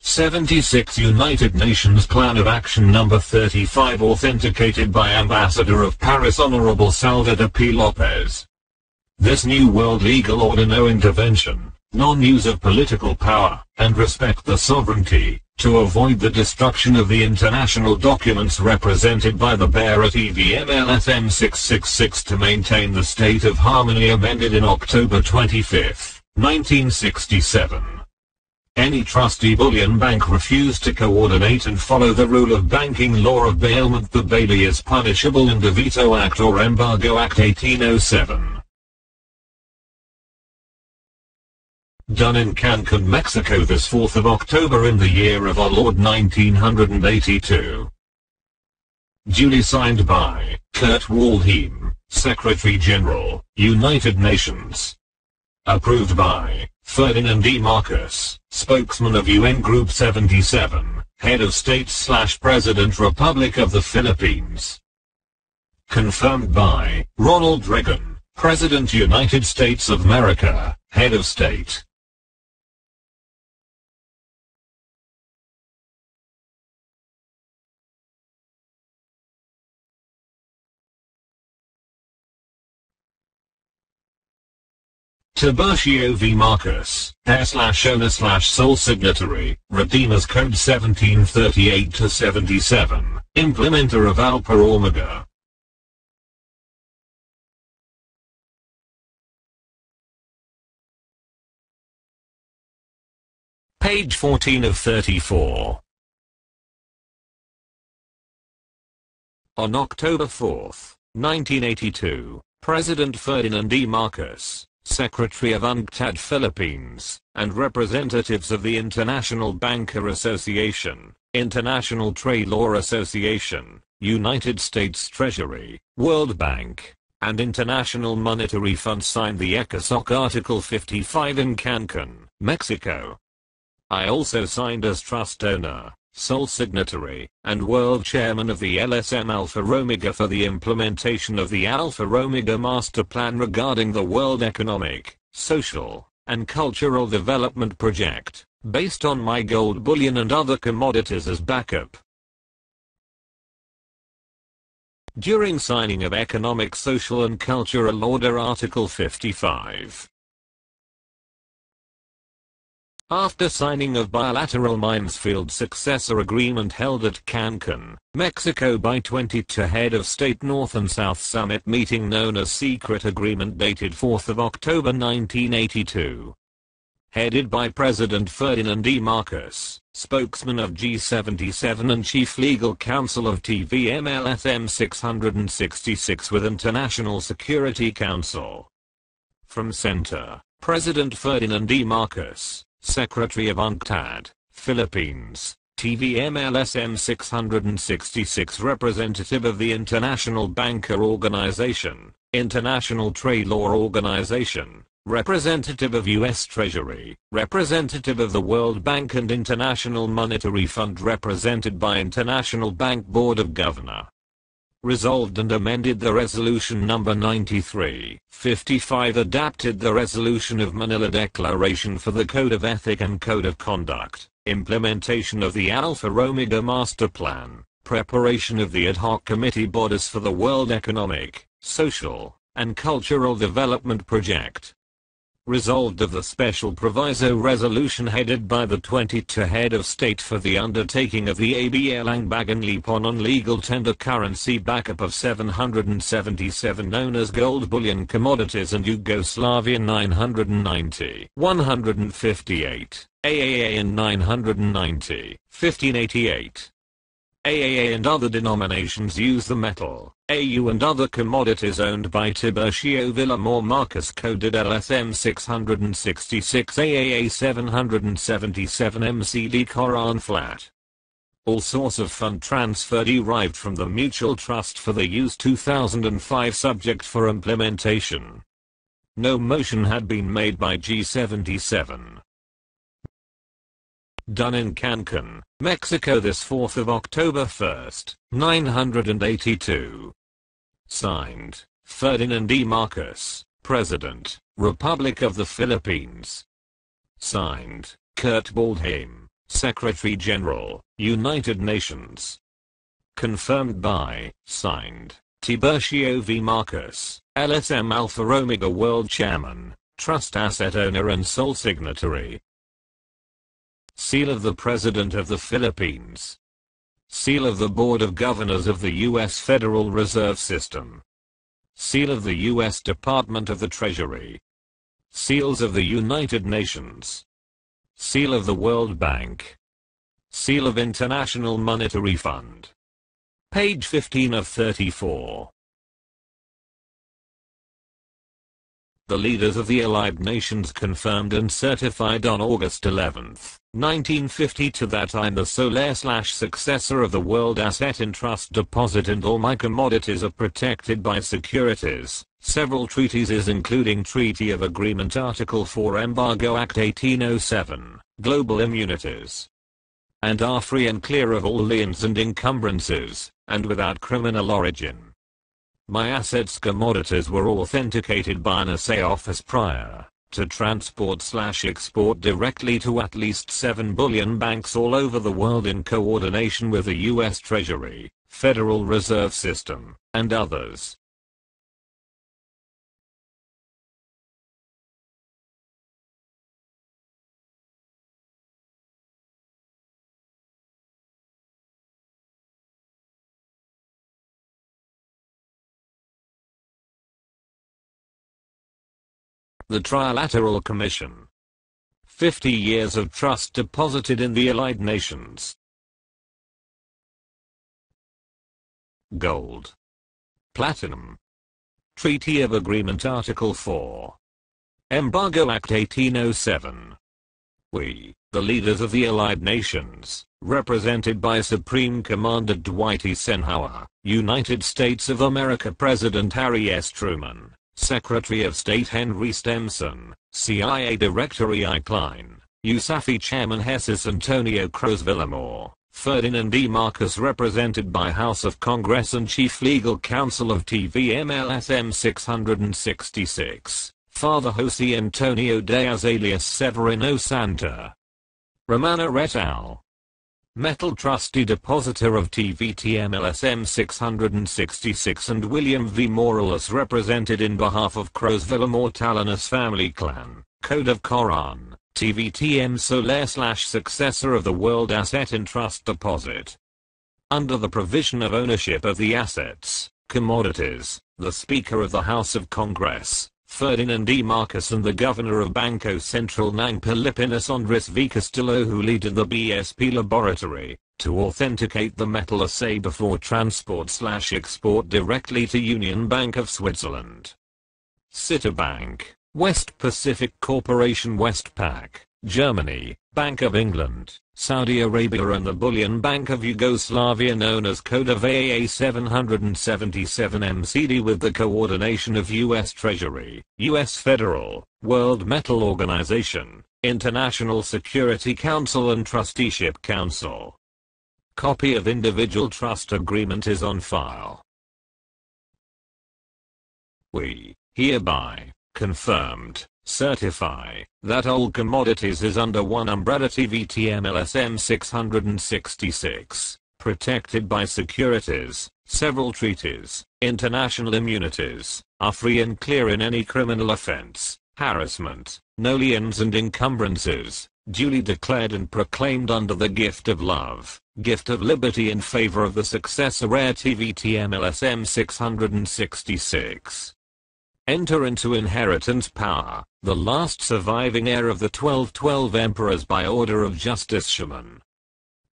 76 United Nations Plan of Action number 35 authenticated by Ambassador of Paris Honorable Salvador P. Lopez. This new world legal order no intervention, non-use of political power, and respect the sovereignty, to avoid the destruction of the international documents represented by the bearer TVM LSM 666 to maintain the state of harmony amended in October 25, 1967. Any trustee bullion bank refused to coordinate and follow the rule of banking law of bailment the bailee is punishable in the Veto Act or Embargo Act 1807. Done in Cancun, Mexico this 4th of October in the year of our Lord 1982. Duly signed by Kurt Waldheim, Secretary General, United Nations. Approved by Ferdinand E. Marcos, Spokesman of UN Group 77, Head of State/President Republic of the Philippines. Confirmed by Ronald Reagan, President United States of America, Head of State. TIBURCIO v. Marcos, heir/owner/sole signatory, Redeemers Code 1738-77, implementer of Alpha Omega. Page 14 of 34. On October 4, 1982, President Ferdinand E. Marcos, Secretary of UNCTAD Philippines, and representatives of the International Banker Association, International Trade Law Association, United States Treasury, World Bank, and International Monetary Fund signed the ECOSOC Article 55 in Cancun, Mexico. I also signed as trust owner, sole signatory, and world chairman of the LSM Alpha Omega for the implementation of the Alpha Omega Master Plan regarding the World Economic, Social, and Cultural Development Project, based on my gold bullion and other commodities as backup. During signing of Economic, Social and Cultural Order Article 55. After signing of bilateral Minesfield Successor Agreement held at Cancun, Mexico by 22 Head of State North and South Summit meeting known as Secret Agreement dated 4th of October 1982. Headed by President Ferdinand E. Marcos, spokesman of G77 and Chief Legal Counsel of TVM LSM 666 with International Security Council. From Center, President Ferdinand E. Marcos, Secretary of UNCTAD, Philippines, TVM LSM 666 representative of the International Banker Organization, International Trade Law Organization, representative of U.S. Treasury, representative of the World Bank and International Monetary Fund represented by International Bank Board of Governors. Resolved and amended the Resolution number 93/55 adapted the Resolution of Manila Declaration for the Code of Ethic and Code of Conduct, implementation of the Alpha Omega Master Plan, preparation of the ad hoc committee bodies for the World Economic, Social, and Cultural Development Project. Resolved of the Special Proviso Resolution headed by the 22 Head of State for the undertaking of the ABL Bagong Lipon on legal tender currency backup of 777 known as gold bullion commodities and Yugoslavian 990, 158, AAA and 990, 1588. AAA and other denominations use the metal, AU and other commodities owned by TIBURCIO VILLAMOR Marcos coded LSM 666 AAA 777 MCD Coran Flat. All source of fund transfer derived from the mutual trust for the use 2005 subject for implementation. No motion had been made by G77. Done in Cancun, Mexico this 4th of October 1st, 982. Signed, Ferdinand E. Marcos, President, Republic of the Philippines. Signed, Kurt Waldheim, Secretary General, United Nations. Confirmed by, signed, TIBURCIO V. Marcos, LSM Alpha Omega World Chairman, Trust Asset Owner and Sole Signatory. Seal of the President of the Philippines. Seal of the Board of Governors of the U.S. Federal Reserve System. Seal of the U.S. Department of the Treasury. Seals of the United Nations. Seal of the World Bank. Seal of International Monetary Fund. Page 15 of 34. The leaders of the Allied Nations confirmed and certified on August 11, 1952 that I am the sole/successor of the World Asset in Trust Deposit and all my commodities are protected by securities. Several treaties including Treaty of Agreement Article 4 Embargo Act 1807, Global Immunities, and are free and clear of all liens and encumbrances, and without criminal origin. My assets commodities were authenticated by an assay office prior to transport/export directly to at least 7 bullion banks all over the world in coordination with the U.S. Treasury, Federal Reserve System, and others. The Trilateral Commission. 50 years of trust deposited in the Allied Nations. Gold. Platinum. Treaty of Agreement Article 4. Embargo Act 1807. We, the leaders of the Allied Nations, represented by Supreme Commander Dwight Eisenhower, United States of America President Harry S. Truman, Secretary of State Henry Stemson, CIA Director E.I. Klein, USAFE Chairman Jesus Antonio Cruz Villamor, Ferdinand E. Marcos represented by House of Congress and Chief Legal Counsel of TVM LSM 666, Father Jose Antonio Diaz alias Severino Santa. Romano et al. Metal Trustee Depositor of TVTM LSM 666 and William V. Morales represented in behalf of Cruz Villamor Tallanos family clan, Code of Coran, TVTM sole/successor of the World Asset in Trust Deposit. Under the provision of ownership of the assets, commodities, the Speaker of the House of Congress, Ferdinand E. Marcos and the Governor of Banco Central ng Pilipinas Andres V. Castillo who leaded the BSP laboratory, to authenticate the metal assay before transport/export directly to Union Bank of Switzerland, Citibank, West Pacific Corporation Westpac, Germany, Bank of England, Saudi Arabia and the Bullion Bank of Yugoslavia known as Code of AAA 777 MCD with the coordination of U.S. Treasury, U.S. Federal, World Metal Organization, International Security Council and Trusteeship Council. Copy of individual trust agreement is on file. We, hereby, confirmed, certify, that all commodities is under one umbrella TVTM LSM 666, protected by securities, several treaties, international immunities, are free and clear in any criminal offense, harassment, no liens and encumbrances, duly declared and proclaimed under the gift of love, gift of liberty in favor of the successor heir TVTM LSM 666. Enter into inheritance power, the last surviving heir of the 1212 emperors by order of Justice Schumann.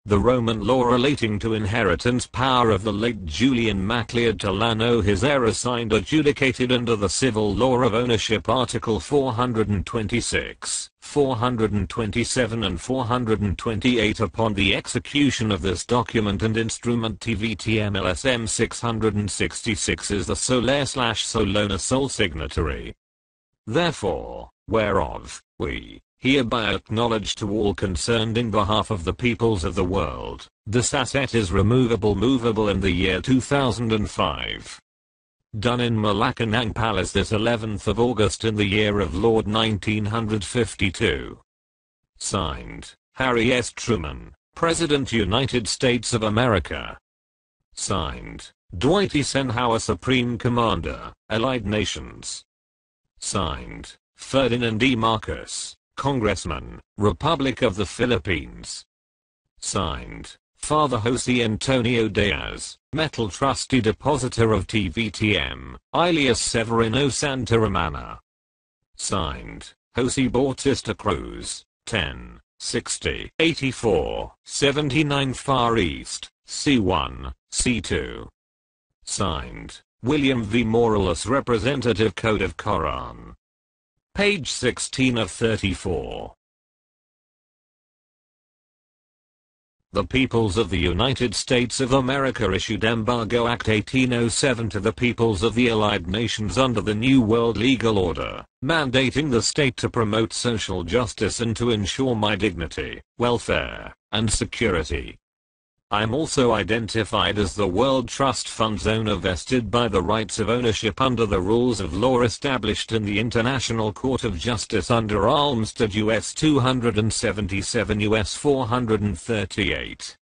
The Roman law relating to inheritance power of the late Julian Macleod Tallano, his heir assigned adjudicated under the civil law of ownership Article 426, 427 and 428 upon the execution of this document and instrument TVTM LSM 666 is the sole/solona sole signatory. Therefore, whereof, we hereby acknowledge to all concerned in behalf of the peoples of the world, this asset is movable in the year 2005. Done in Malacanang Palace this 11th of August in the year of Lord 1952. Signed, Harry S. Truman, President United States of America. Signed, Dwight Eisenhower Supreme Commander, Allied Nations. Signed, Ferdinand E. Marcos, Congressman, Republic of the Philippines. Signed, Father Jose Antonio Diaz, Metal Trustee Depositor of TVTM, alias Severino Santa Romana. Signed, Jose Bautista Cruz, 10, 60, 84, 79 Far East, C1, C2. Signed, William V. Morales Representative Code of Coran. Page 16 of 34. The peoples of the United States of America issued Embargo Act 1807 to the peoples of the Allied Nations under the New World Legal Order, mandating the state to promote social justice and to ensure my dignity, welfare, and security. I am also identified as the World Trust Fund's owner vested by the rights of ownership under the rules of law established in the International Court of Justice under Almsted U.S. 277 U.S. 438.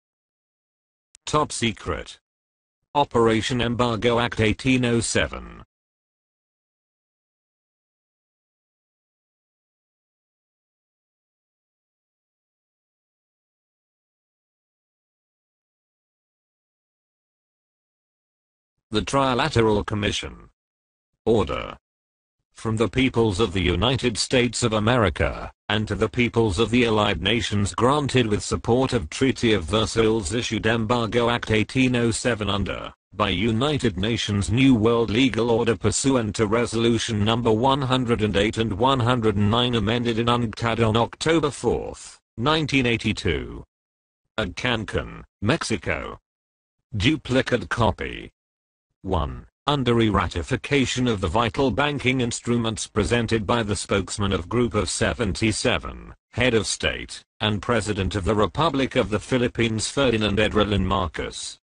Top Secret. Operation Embargo Act 1807. The Trilateral Commission. Order. From the peoples of the United States of America, and to the peoples of the Allied Nations granted with support of Treaty of Versailles issued Embargo Act 1807 under, by United Nations New World Legal Order pursuant to Resolution No. 108 and 109 amended in UNCTAD on October 4, 1982. At Cancun, Mexico. Duplicate copy. 1. Under ratification of the vital banking instruments presented by the spokesman of Group of 77, Head of State, and President of the Republic of the Philippines Ferdinand Edrelin Marcos.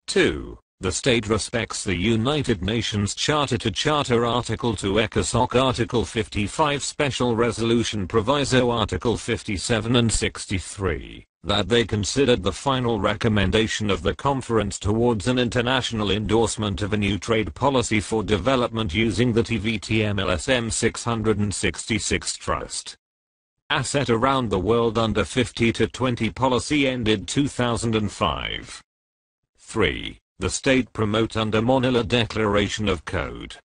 2. The state respects the United Nations Charter to Charter Article 2 ECOSOC Article 55 Special Resolution Proviso Article 57 and 63. That they considered the final recommendation of the conference towards an international endorsement of a new trade policy for development using the TVTM LSM 666 Trust Asset around the world under 50 to 20 policy ended 2005. 3. The state promote under Manila Declaration of Code.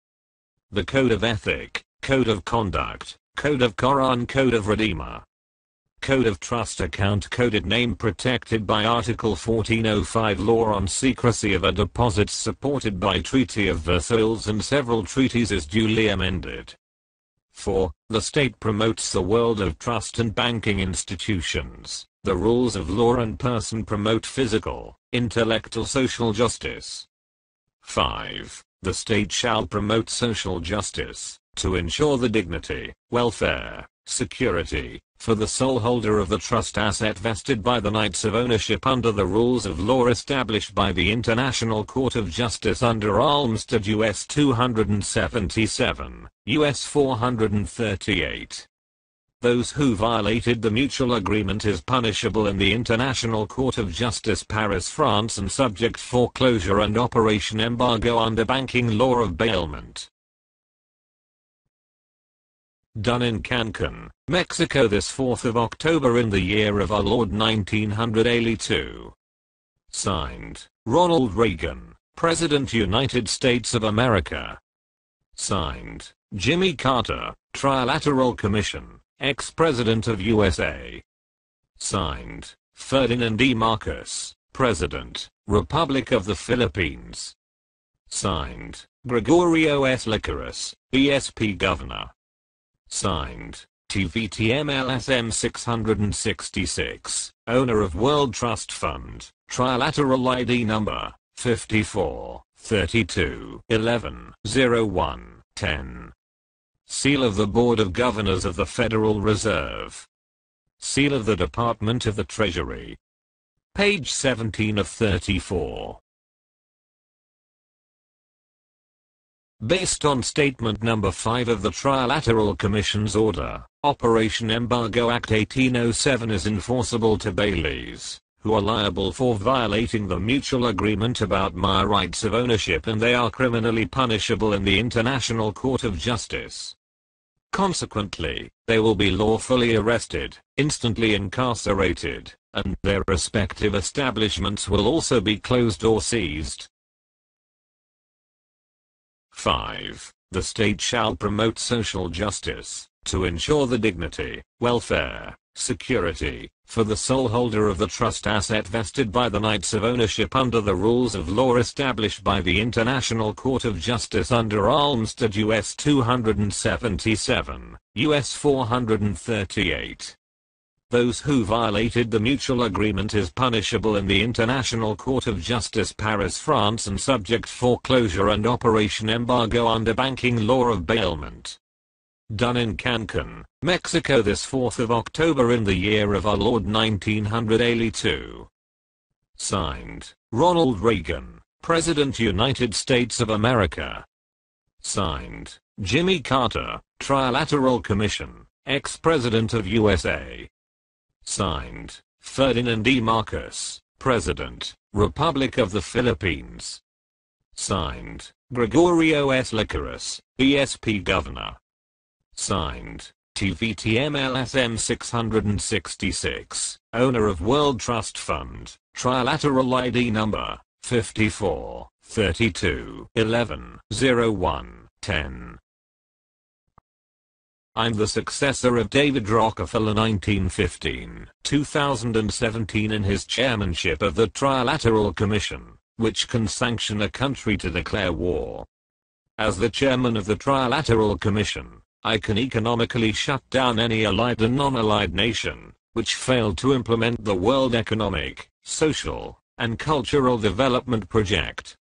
The Code of Ethic, Code of Conduct, Code of Quran, Code of Redeemer. Code of Trust Account Coded Name protected by Article 1405 Law on Secrecy of a Deposits supported by Treaty of Versailles and several treaties is duly amended. 4. The state promotes the world of trust and banking institutions. The rules of law and person promote physical, intellectual social justice. 5. The state shall promote social justice, to ensure the dignity, welfare, security, for the sole holder of the trust asset vested by the rights of ownership under the rules of law established by the International Court of Justice under Almsted U.S. 277, U.S. 438. Those who violated the mutual agreement is punishable in the International Court of Justice Paris, France and subject foreclosure and operation embargo under banking law of bailment. Done in Cancun, Mexico this 4th of October in the year of our Lord 1982. Signed, Ronald Reagan, President United States of America. Signed, Jimmy Carter, Trilateral Commission, ex-President of USA. Signed, Ferdinand E. Marcos, President, Republic of the Philippines. Signed, Gregorio S. Licorice, ESP Governor. Signed, TVTM LSM 666, owner of World Trust Fund, Trilateral ID number 54 32 11 01 10. Seal of the Board of Governors of the Federal Reserve. Seal of the Department of the Treasury. Page 17 of 34. Based on Statement Number 5 of the Trilateral Commission's Order, Operation Embargo Act 1807 is enforceable to bailees, who are liable for violating the mutual agreement about my rights of ownership, and they are criminally punishable in the International Court of Justice. Consequently, they will be lawfully arrested, instantly incarcerated, and their respective establishments will also be closed or seized. 5. The state shall promote social justice, to ensure the dignity, welfare, security, for the sole holder of the trust asset vested by the rights of ownership under the rules of law established by the International Court of Justice under Almsted U.S. 277, U.S. 438. Those who violated the mutual agreement is punishable in the International Court of Justice, Paris, France, and subject foreclosure and Operation Embargo under banking law of bailment. Done in Cancun, Mexico, this 4th of October in the year of our Lord 1982. Signed, Ronald Reagan, President, United States of America. Signed, Jimmy Carter, Trilateral Commission, ex-President of USA. Signed, Ferdinand E. Marcos, President, Republic of the Philippines. Signed, Gregorio S. Licorice, ESP Governor. Signed, TVTM LSM 666, owner of World Trust Fund, Trilateral ID number 54 32 11 01 10. I'm the successor of David Rockefeller 1915-2017 in his chairmanship of the Trilateral Commission, which can sanction a country to declare war. As the chairman of the Trilateral Commission, I can economically shut down any allied and non-allied nation, which failed to implement the World Economic, Social, and Cultural Development Project.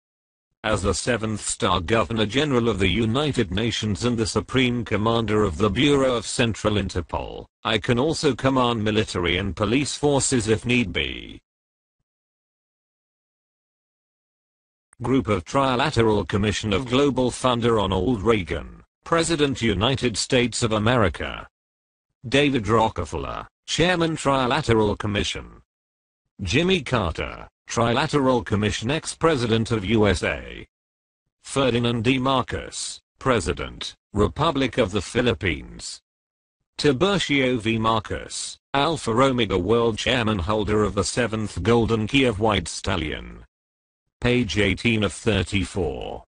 As the 7th Star Governor General of the United Nations and the Supreme Commander of the Bureau of Central Interpol, I can also command military and police forces if need be. Group of Trilateral Commission of Global Funder Ronald Reagan, President, United States of America. David Rockefeller, Chairman, Trilateral Commission. Jimmy Carter, Trilateral Commission, ex-President of USA. Ferdinand E. Marcos, President, Republic of the Philippines. TIBURCIO V. Marcos, Alpha Omega World Chairman, holder of the 7th Golden Key of White Stallion. Page 18 of 34.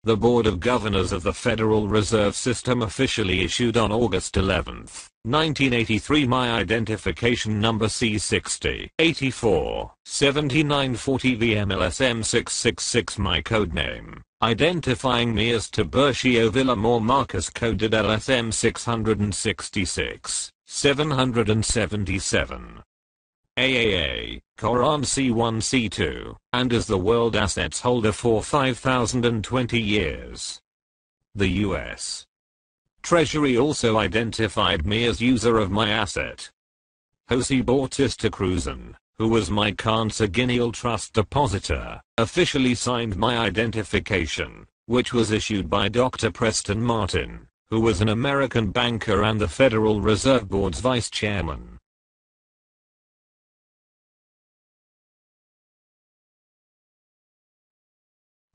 The Board of Governors of the Federal Reserve System officially issued on August 11, 1983 my identification number C60 84 7940 VMLSM 666, my code name, identifying me as TIBURCIO VILLAMOR Marcos, coded LSM 666 777. AAA, Coran C1 C2, and as the world assets holder for 5,020 years. The U.S. Treasury also identified me as user of my asset. Jose Bautista Cruzan, who was my consanguineal trust depositor, officially signed my identification, which was issued by Dr. Preston Martin, who was an American banker and the Federal Reserve Board's vice chairman.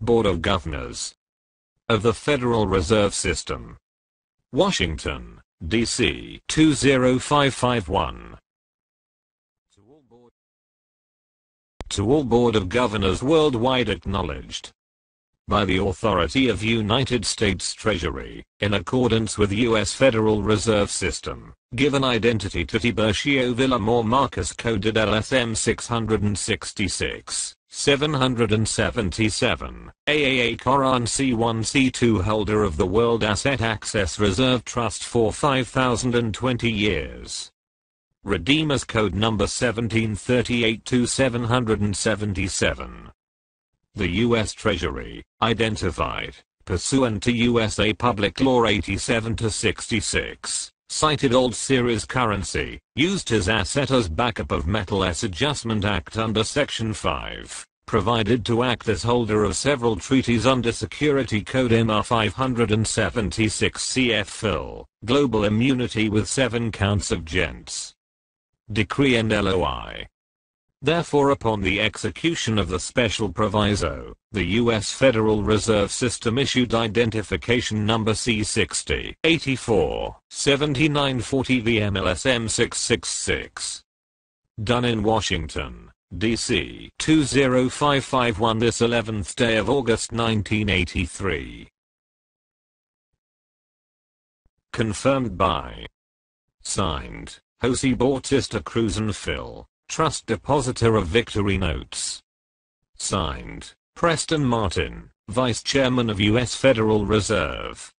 Board of Governors of the Federal Reserve System. Washington, D.C. 20551. To all Board of Governors worldwide acknowledged. By the authority of United States Treasury, in accordance with U.S. Federal Reserve System, given identity to TIBURCIO VILLAMOR Marcus Coded LSM 666, 777, AAA Coran C1 C2 holder of the World Asset Access Reserve Trust for 5,020 years. Redeemers Code number 1738-777. The U.S. Treasury, identified, pursuant to USA Public Law 87-66, cited old series currency, used as asset as backup of Metal S Adjustment Act under Section 5, provided to act as holder of several treaties under Security Code MR 576 CF FIL, global immunity with 7 counts of gents. Decree and LOI. Therefore, upon the execution of the special proviso, the U.S. Federal Reserve System issued identification number C60 84 7940 VMLSM 666. Done in Washington, D.C. 20551 this 11th day of August 1983. Confirmed by. Signed, Jose Bautista Cruz and Phil, Trust Depositor of Victory Notes. Signed, Preston Martin, Vice Chairman of U.S. Federal Reserve.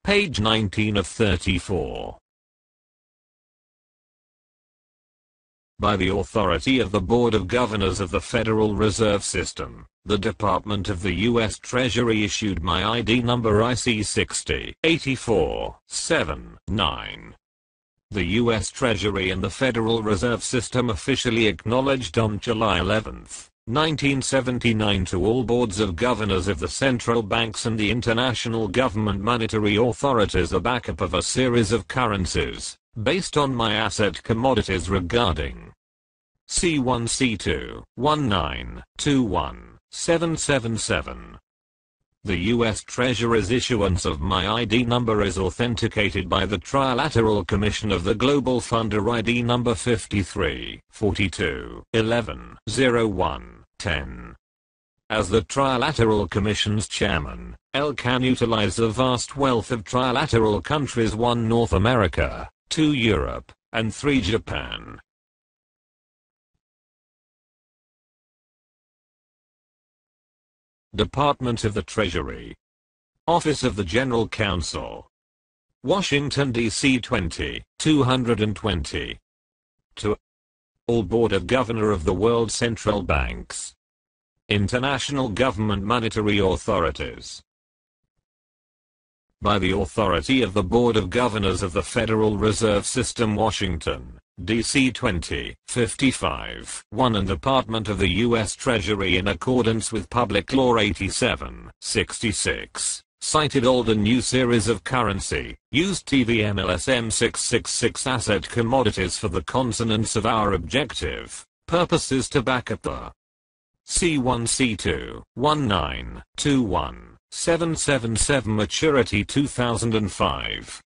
Page 19 of 34. By the authority of the Board of Governors of the Federal Reserve System, the Department of the U.S. Treasury issued my ID number IC 60 84 79. The U.S. Treasury and the Federal Reserve System officially acknowledged on July 11, 1979 to all boards of governors of the central banks and the international government monetary authorities a backup of a series of currencies, based on my asset commodities regarding C1 C2 1921 777. The U.S. Treasury's issuance of my ID number is authenticated by the Trilateral Commission of the Global Funder ID number 53 42 11 01 10. As the Trilateral Commission's chairman, L can utilize the vast wealth of trilateral countries: 1 North America, 2 Europe, and 3 Japan. Department of the Treasury. Office of the General Counsel. Washington, D.C. 20,220. To all Board of Governor of the World Central Banks. International Government Monetary Authorities. By the authority of the Board of Governors of the Federal Reserve System, Washington, D.C. 2055 1 and Department of the U.S. Treasury in accordance with Public Law 87-66, cited old and new series of currency, used TVM LSM 666 asset commodities for the consonance of our objective purposes to back up the C1 C2 1921 777 maturity 2005.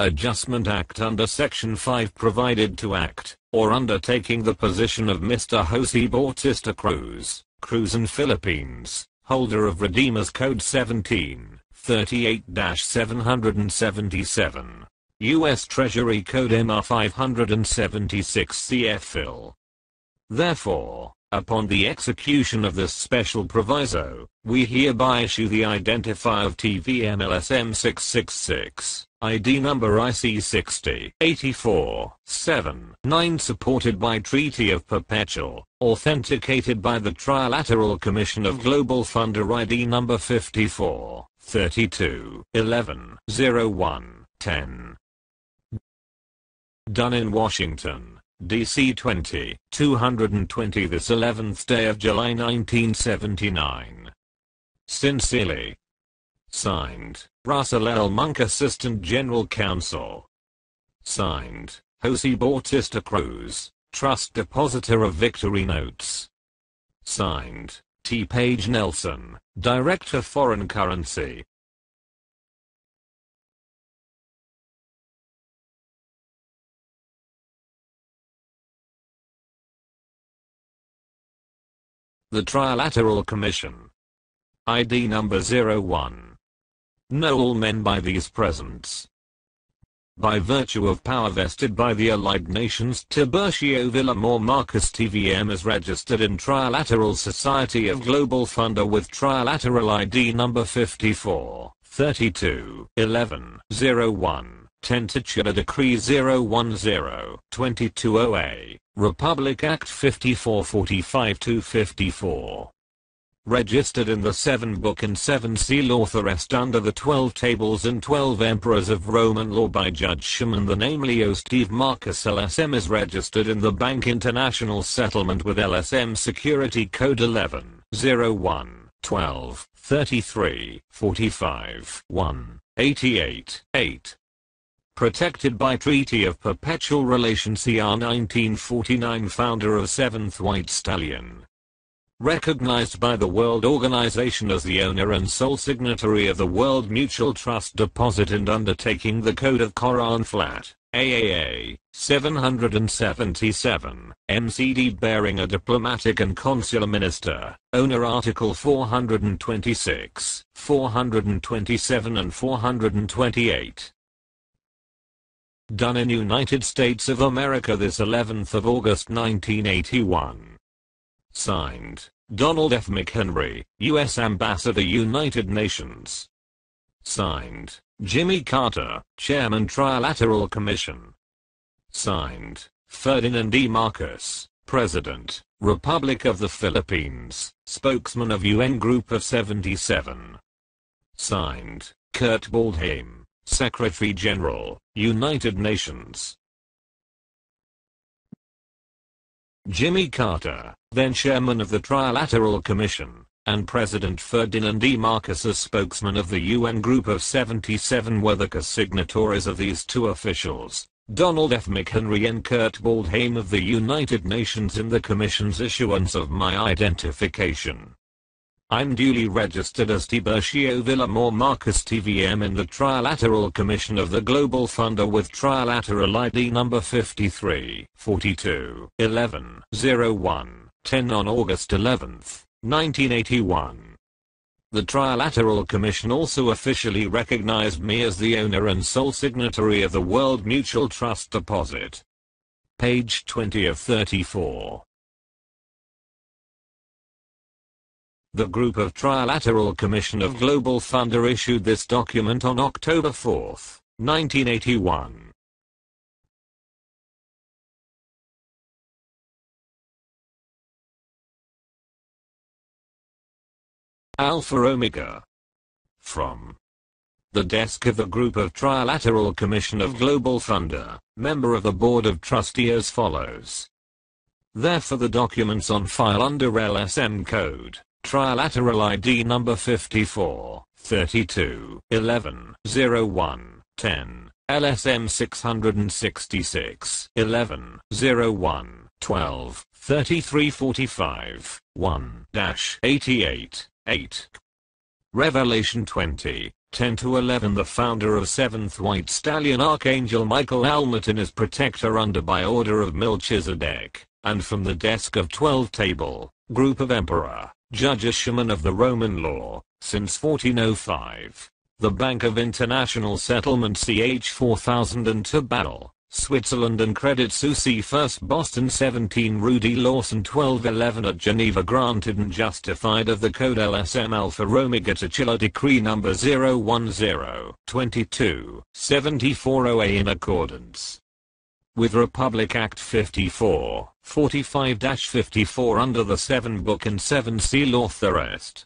Adjustment Act under Section 5 provided to act, or undertaking the position of Mr. Jose Bautista Cruz, Cruz and Philippines, holder of Redeemers Code 1738-777, U.S. Treasury Code MR 576 CF FIL. Therefore, upon the execution of this special proviso, we hereby issue the identifier of TVM LSM 666, ID number IC 60 84 79 supported by Treaty of Perpetual, authenticated by the Trilateral Commission of Global Funder ID number 54 32 11 01 10. Done in Washington, D.C. 20,220 this 11th day of July 1979. Sincerely. Signed, Russell L. Monk, Assistant General Counsel. Signed, Jose Bautista Cruz, Trust Depositor of Victory Notes. Signed, T. Page Nelson, Director Foreign Currency. The Trilateral Commission. ID number 01. Know all men by these presents. By virtue of power vested by the Allied Nations, TIBURCIO VILLAMOR Marcus TVM is registered in Trilateral Society of Global Funder with Trilateral ID number 54, 32, 11, 01, 10 Titular Decree 010, 2208, Republic Act 5445-54. Registered in the 7 Book and 7 Seal authorized under the 12 Tables and 12 Emperors of Roman law by Judge Schumann. The name Leo Steve Marcus LSM is registered in the Bank International Settlement with LSM Security Code 11, 01, 12, 33, 45, 1, 88, 8. Protected by Treaty of Perpetual Relation CR 1949. Founder of 7th White Stallion. Recognized by the World Organization as the owner and sole signatory of the World Mutual Trust Deposit and undertaking the Code of Quran Flat, AAA, 777, MCD bearing a diplomatic and consular minister, owner Article 426, 427 and 428. Done in United States of America this 11th of August 1981. Signed, Donald F. McHenry, U.S. Ambassador United Nations. Signed, Jimmy Carter, Chairman Trilateral Commission. Signed, Ferdinand E. Marcos, President, Republic of the Philippines, Spokesman of UN Group of 77. Signed, Kurt Waldheim, Secretary General, United Nations. Jimmy Carter, then Chairman of the Trilateral Commission, and President Ferdinand E. Marcos as spokesman of the UN Group of 77 were the co-signatories of these two officials, Donald F. McHenry and Kurt Waldheim of the United Nations in the Commission's issuance of my identification. I'm duly registered as TIBURCIO VILLAMOR Marcus TVM in the Trilateral Commission of the Global Funder with Trilateral ID number 53, 42, 11, 01, 10 on August 11, 1981. The Trilateral Commission also officially recognized me as the owner and sole signatory of the World Mutual Trust Deposit. Page 20 of 34. The Group of Trilateral Commission of Global Funder issued this document on October 4, 1981. Alpha Omega. From the desk of the Group of Trilateral Commission of Global Funder, member of the Board of Trustees as follows. Therefore the documents on file under LSM Code, Trilateral ID number 54, 32, 11, 01, 10, LSM 666, 11, 01, 12, 33 45, 1-88, 8. Revelation 20, 10-11. The founder of 7th White Stallion Archangel Michael Almatin is protector under by order of Melchizedek, and from the desk of 12 Table, Group of Emperor, Judge Schumann of the Roman law, since 1405. The Bank of International Settlement CH 4002 Battle, Switzerland and Credit Suisse First Boston 17 Rudy Lawson 1211 at Geneva granted and justified of the Code LSM Alpha Omega Titular Decree number 010, 22, 7408 in accordance with Republic Act 54, 45-54 under the 7 Book and 7 Seal authorized.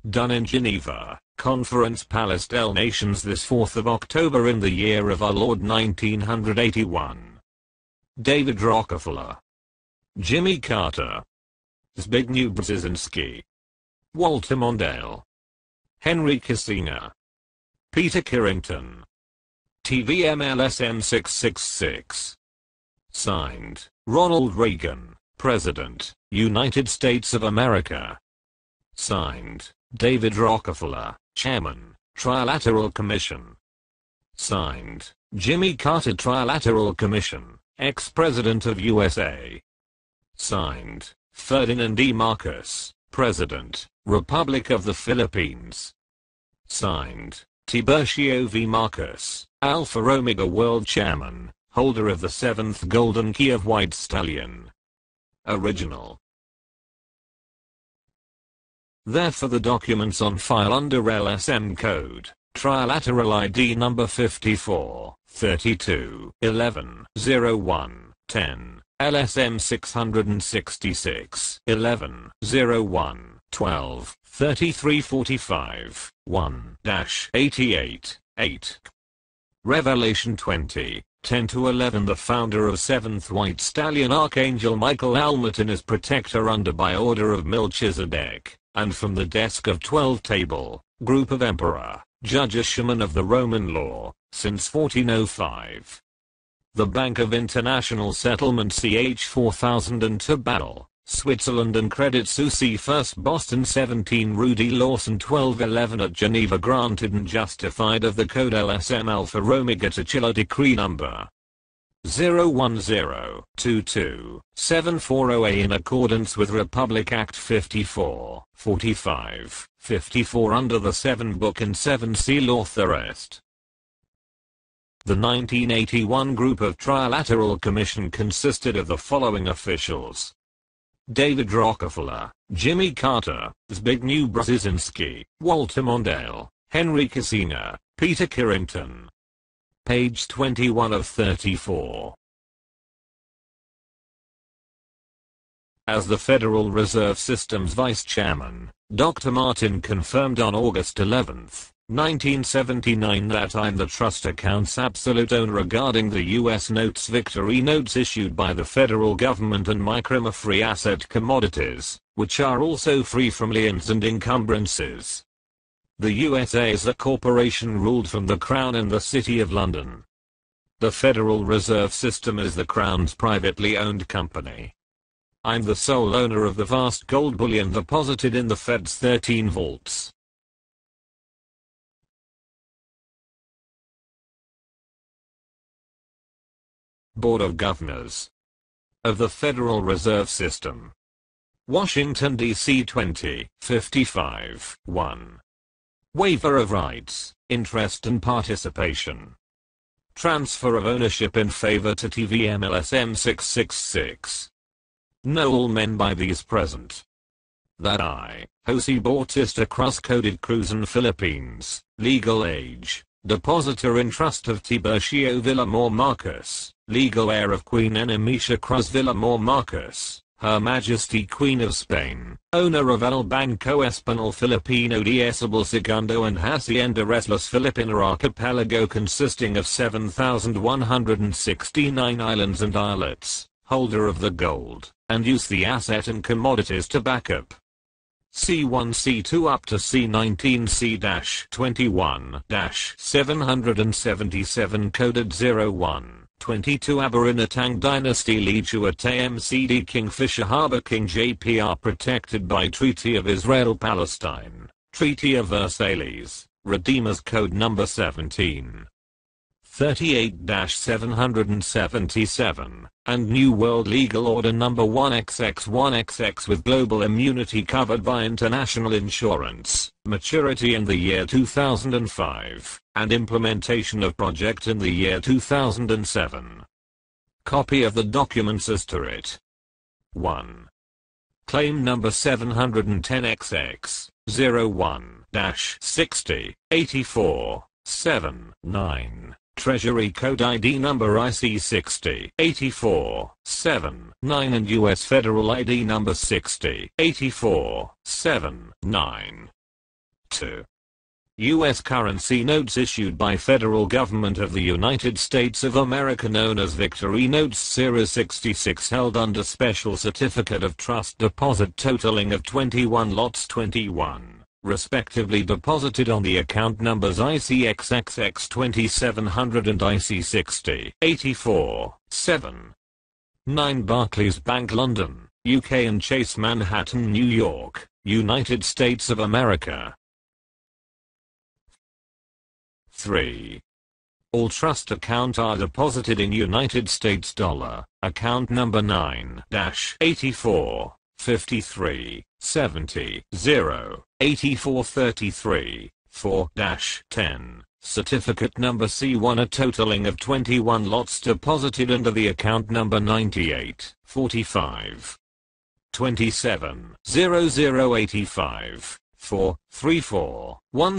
Done in Geneva, Conference Palace del Nations this 4th of October in the year of our Lord 1981. David Rockefeller, Jimmy Carter, Zbigniew Brzezinski, Walter Mondale, Henry Kissinger, Peter Carrington, TVM LSM 666. Signed, Ronald Reagan, President, United States of America. Signed, David Rockefeller, Chairman, Trilateral Commission. Signed, Jimmy Carter Trilateral Commission, ex-President of USA. Signed, Ferdinand E. Marcos, President, Republic of the Philippines. Signed, TIBURCIO V. Marcos, Alpha Omega World Chairman, holder of the 7th Golden Key of White Stallion. Original. Therefore the documents on file under LSM code, trilateral ID number 54, 32, 11, 01, 10, LSM 666, 11, 01, 12, 3345, 1-88, 8. Revelation 20, 10-11. The founder of 7th White Stallion Archangel Michael Almaton is protector under by order of Melchizedek, and from the desk of 12 table, group of Emperor, Judge Shaman of the Roman law, since 1405. The Bank of International Settlement CH 4002 Battle, Switzerland and Credit Suisse First Boston 17 Rudy Lawson 1211 at Geneva granted and justified of the code LSM Alpha Omega Titular Decree number 010227408 in accordance with Republic Act 54, 45, 54 under the 7 Book and 7 Seal authorized. The 1981 group of Trilateral Commission consisted of the following officials: David Rockefeller, Jimmy Carter, Zbigniew Brzezinski, Walter Mondale, Henry Kissinger, Peter Carrington. Page 21 of 34. As the Federal Reserve System's Vice Chairman, Dr. Martin confirmed on August 11, 1979 that I'm the trust account's absolute owner regarding the U.S. notes Victory notes issued by the federal government and microma free asset commodities, which are also free from liens and encumbrances. The USA is a corporation ruled from the Crown in the City of London. The Federal Reserve System is the Crown's privately owned company. I'm the sole owner of the vast gold bullion deposited in the Fed's 13 vaults. Board of Governors of the Federal Reserve System. Washington, D.C. 2055, 1. Waiver of rights, interest and participation. Transfer of ownership in favor to TVM LSM 666. Know all men by these present. That I, Jose Bautista cross-coded Cruzan Philippines, legal age, depositor in trust of TIBURCIO VILLAMOR Marcos, legal heir of Queen Enemisha Cruz VILLAMOR Marcos, Her Majesty Queen of Spain, owner of El Banco Espanol Filipino Diezable Segundo and Hacienda Reslas Filipina Archipelago consisting of 7,169 islands and islets, holder of the gold, and use the asset and commodities to back up. C1 C2 up to C19 C-21-777 coded 01. 22 Aberinatang Dynasty Lijua TMCD Kingfisher Harbor King JPR protected by Treaty of Israel-Palestine, Treaty of Versailles, Redeemers Code number 17. 38-777, and New World Legal Order number 1XX1XX with global immunity covered by international insurance, maturity in the year 2005, and implementation of project in the year 2007. Copy of the documents as to it. 1. Claim number 710XX, 01-60-84-7-9. Treasury Code ID number IC 60-84-7-9 and US Federal ID number 60-84-7-9. 2. U.S. currency notes issued by Federal Government of the United States of America known as Victory Notes Series 66 held under Special Certificate of Trust Deposit totaling of 21 lots 21. Respectively deposited on the account numbers ICXXX 2700 and IC 60 84 7 9 Barclays Bank London, UK and Chase Manhattan New York, United States of America. 3. All trust account are deposited in United States dollar, account number 9-84 53, 70, 0, 8433, 4-10. Certificate number C1, a totaling of 21 lots deposited under the account number 98, 45, 27, 0085, 4, 34, 10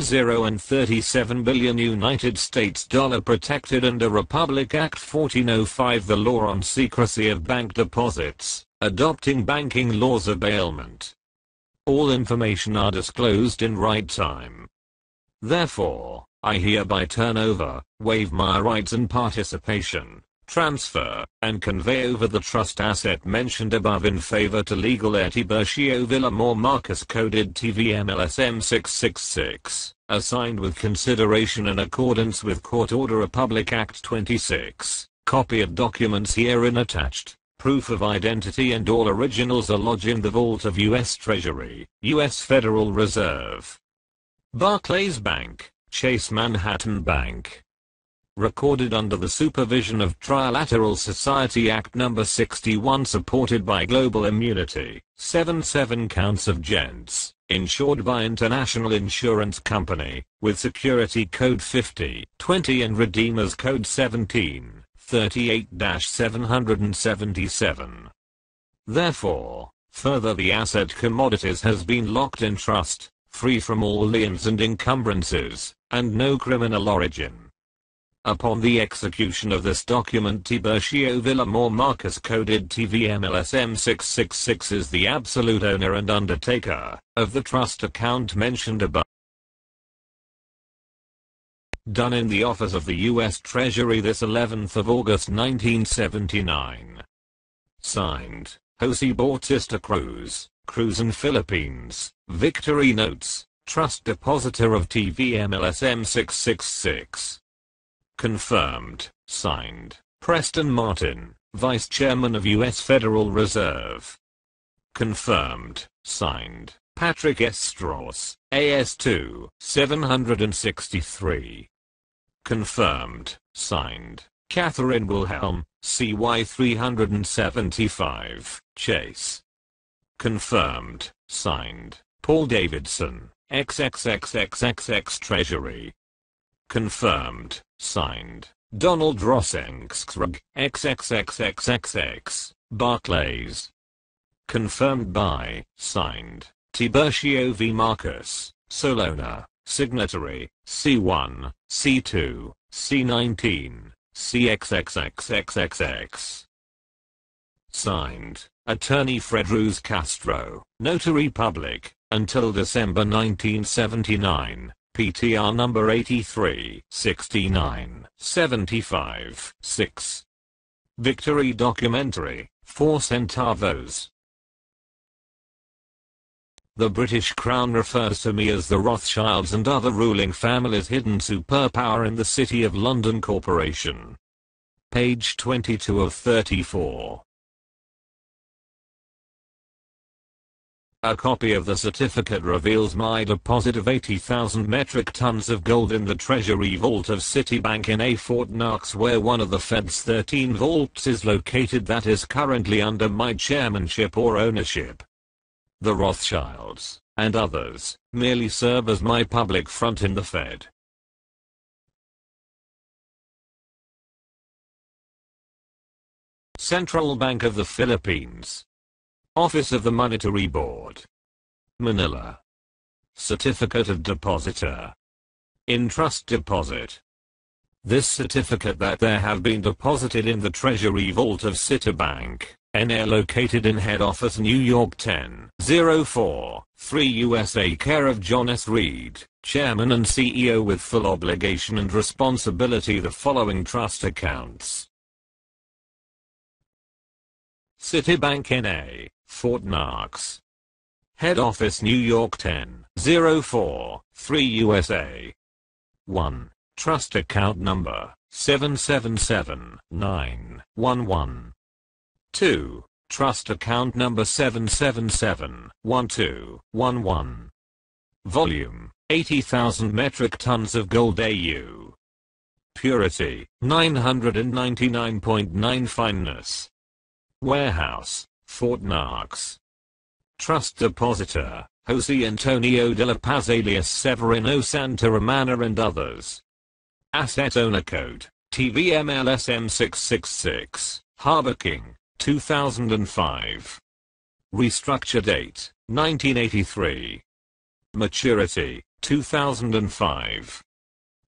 and 37 billion United States dollar protected under Republic Act 1405, the law on secrecy of bank deposits, adopting banking laws of bailment. All information are disclosed in right time. Therefore, I hereby turn over, waive my rights and participation, transfer, and convey over the trust asset mentioned above in favor to legal heir TIBURCIO VILLAMOR Marcus coded TVM LSM 666, assigned with consideration in accordance with Court Order Republic Act 26, copy of documents herein attached, proof of identity and all originals are lodged in the vault of U.S. Treasury, U.S. Federal Reserve. Barclays Bank, Chase Manhattan Bank. Recorded under the supervision of Trilateral Society Act No. 61, supported by Global Immunity, 7 counts of gents, insured by International Insurance Company, with security code 5020 and redeemers code 1738-777. Therefore, further, the asset commodities has been locked in trust, free from all liens and encumbrances, and no criminal origin. Upon the execution of this document, TIBURCIO VILLAMOR Marcus coded TVM LSM 666 is the absolute owner and undertaker of the trust account mentioned above. Done in the office of the U.S. Treasury this 11th of August 1979. Signed, Jose Bautista Cruz, Cruz and Philippines, Victory Notes, Trust Depositor of TVM LSM 666. Confirmed, signed, Preston Martin, Vice Chairman of U.S. Federal Reserve. Confirmed, signed, Patrick S. Strauss, AS2, 763. Confirmed, signed, Catherine Wilhelm, CY 375, Chase. Confirmed, signed, Paul Davidson, XXXXXX Treasury. Confirmed, signed, Donald Rosenskrig, XXXXXX, Barclays. Confirmed by, signed, TIBURCIO V. Marcus, Solona, signatory, C1, C2, C19, CXXXXXX. Signed, Attorney Fred Ruz Castro, Notary Public, until December 1979. PTR number 83, 69, 75, 6. Victory documentary, 4 centavos. The British Crown refers to me as the Rothschilds and other ruling families' hidden superpower in the City of London Corporation. Page 22 of 34. A copy of the certificate reveals my deposit of 80,000 metric tons of gold in the Treasury vault of Citibank in a Fort Knox, where one of the Fed's 13 vaults is located that is currently under my chairmanship or ownership. The Rothschilds, and others, merely serve as my public front in the Fed. Central Bank of the Philippines. Office of the Monetary Board. Manila. Certificate of Depositor. In trust deposit. This certificate that there have been deposited in the Treasury vault of Citibank, NA, located in head office New York 10043 USA, care of John S. Reed, Chairman and CEO, with full obligation and responsibility, the following trust accounts. Citibank N.A., Fort Knox. Head Office New York 10043 USA. 1. Trust Account Number 777911. 2. Trust Account Number 7771211. Volume 80,000 metric tons of gold AU. Purity 999.9. Fineness. Warehouse, Fort Knox. Trust Depositor, Jose Antonio de la Paz alias Severino Santa Romana and others. Asset Owner Code, TVM LSM 666, Harbor King, 2005. Restructure date, 1983. Maturity, 2005.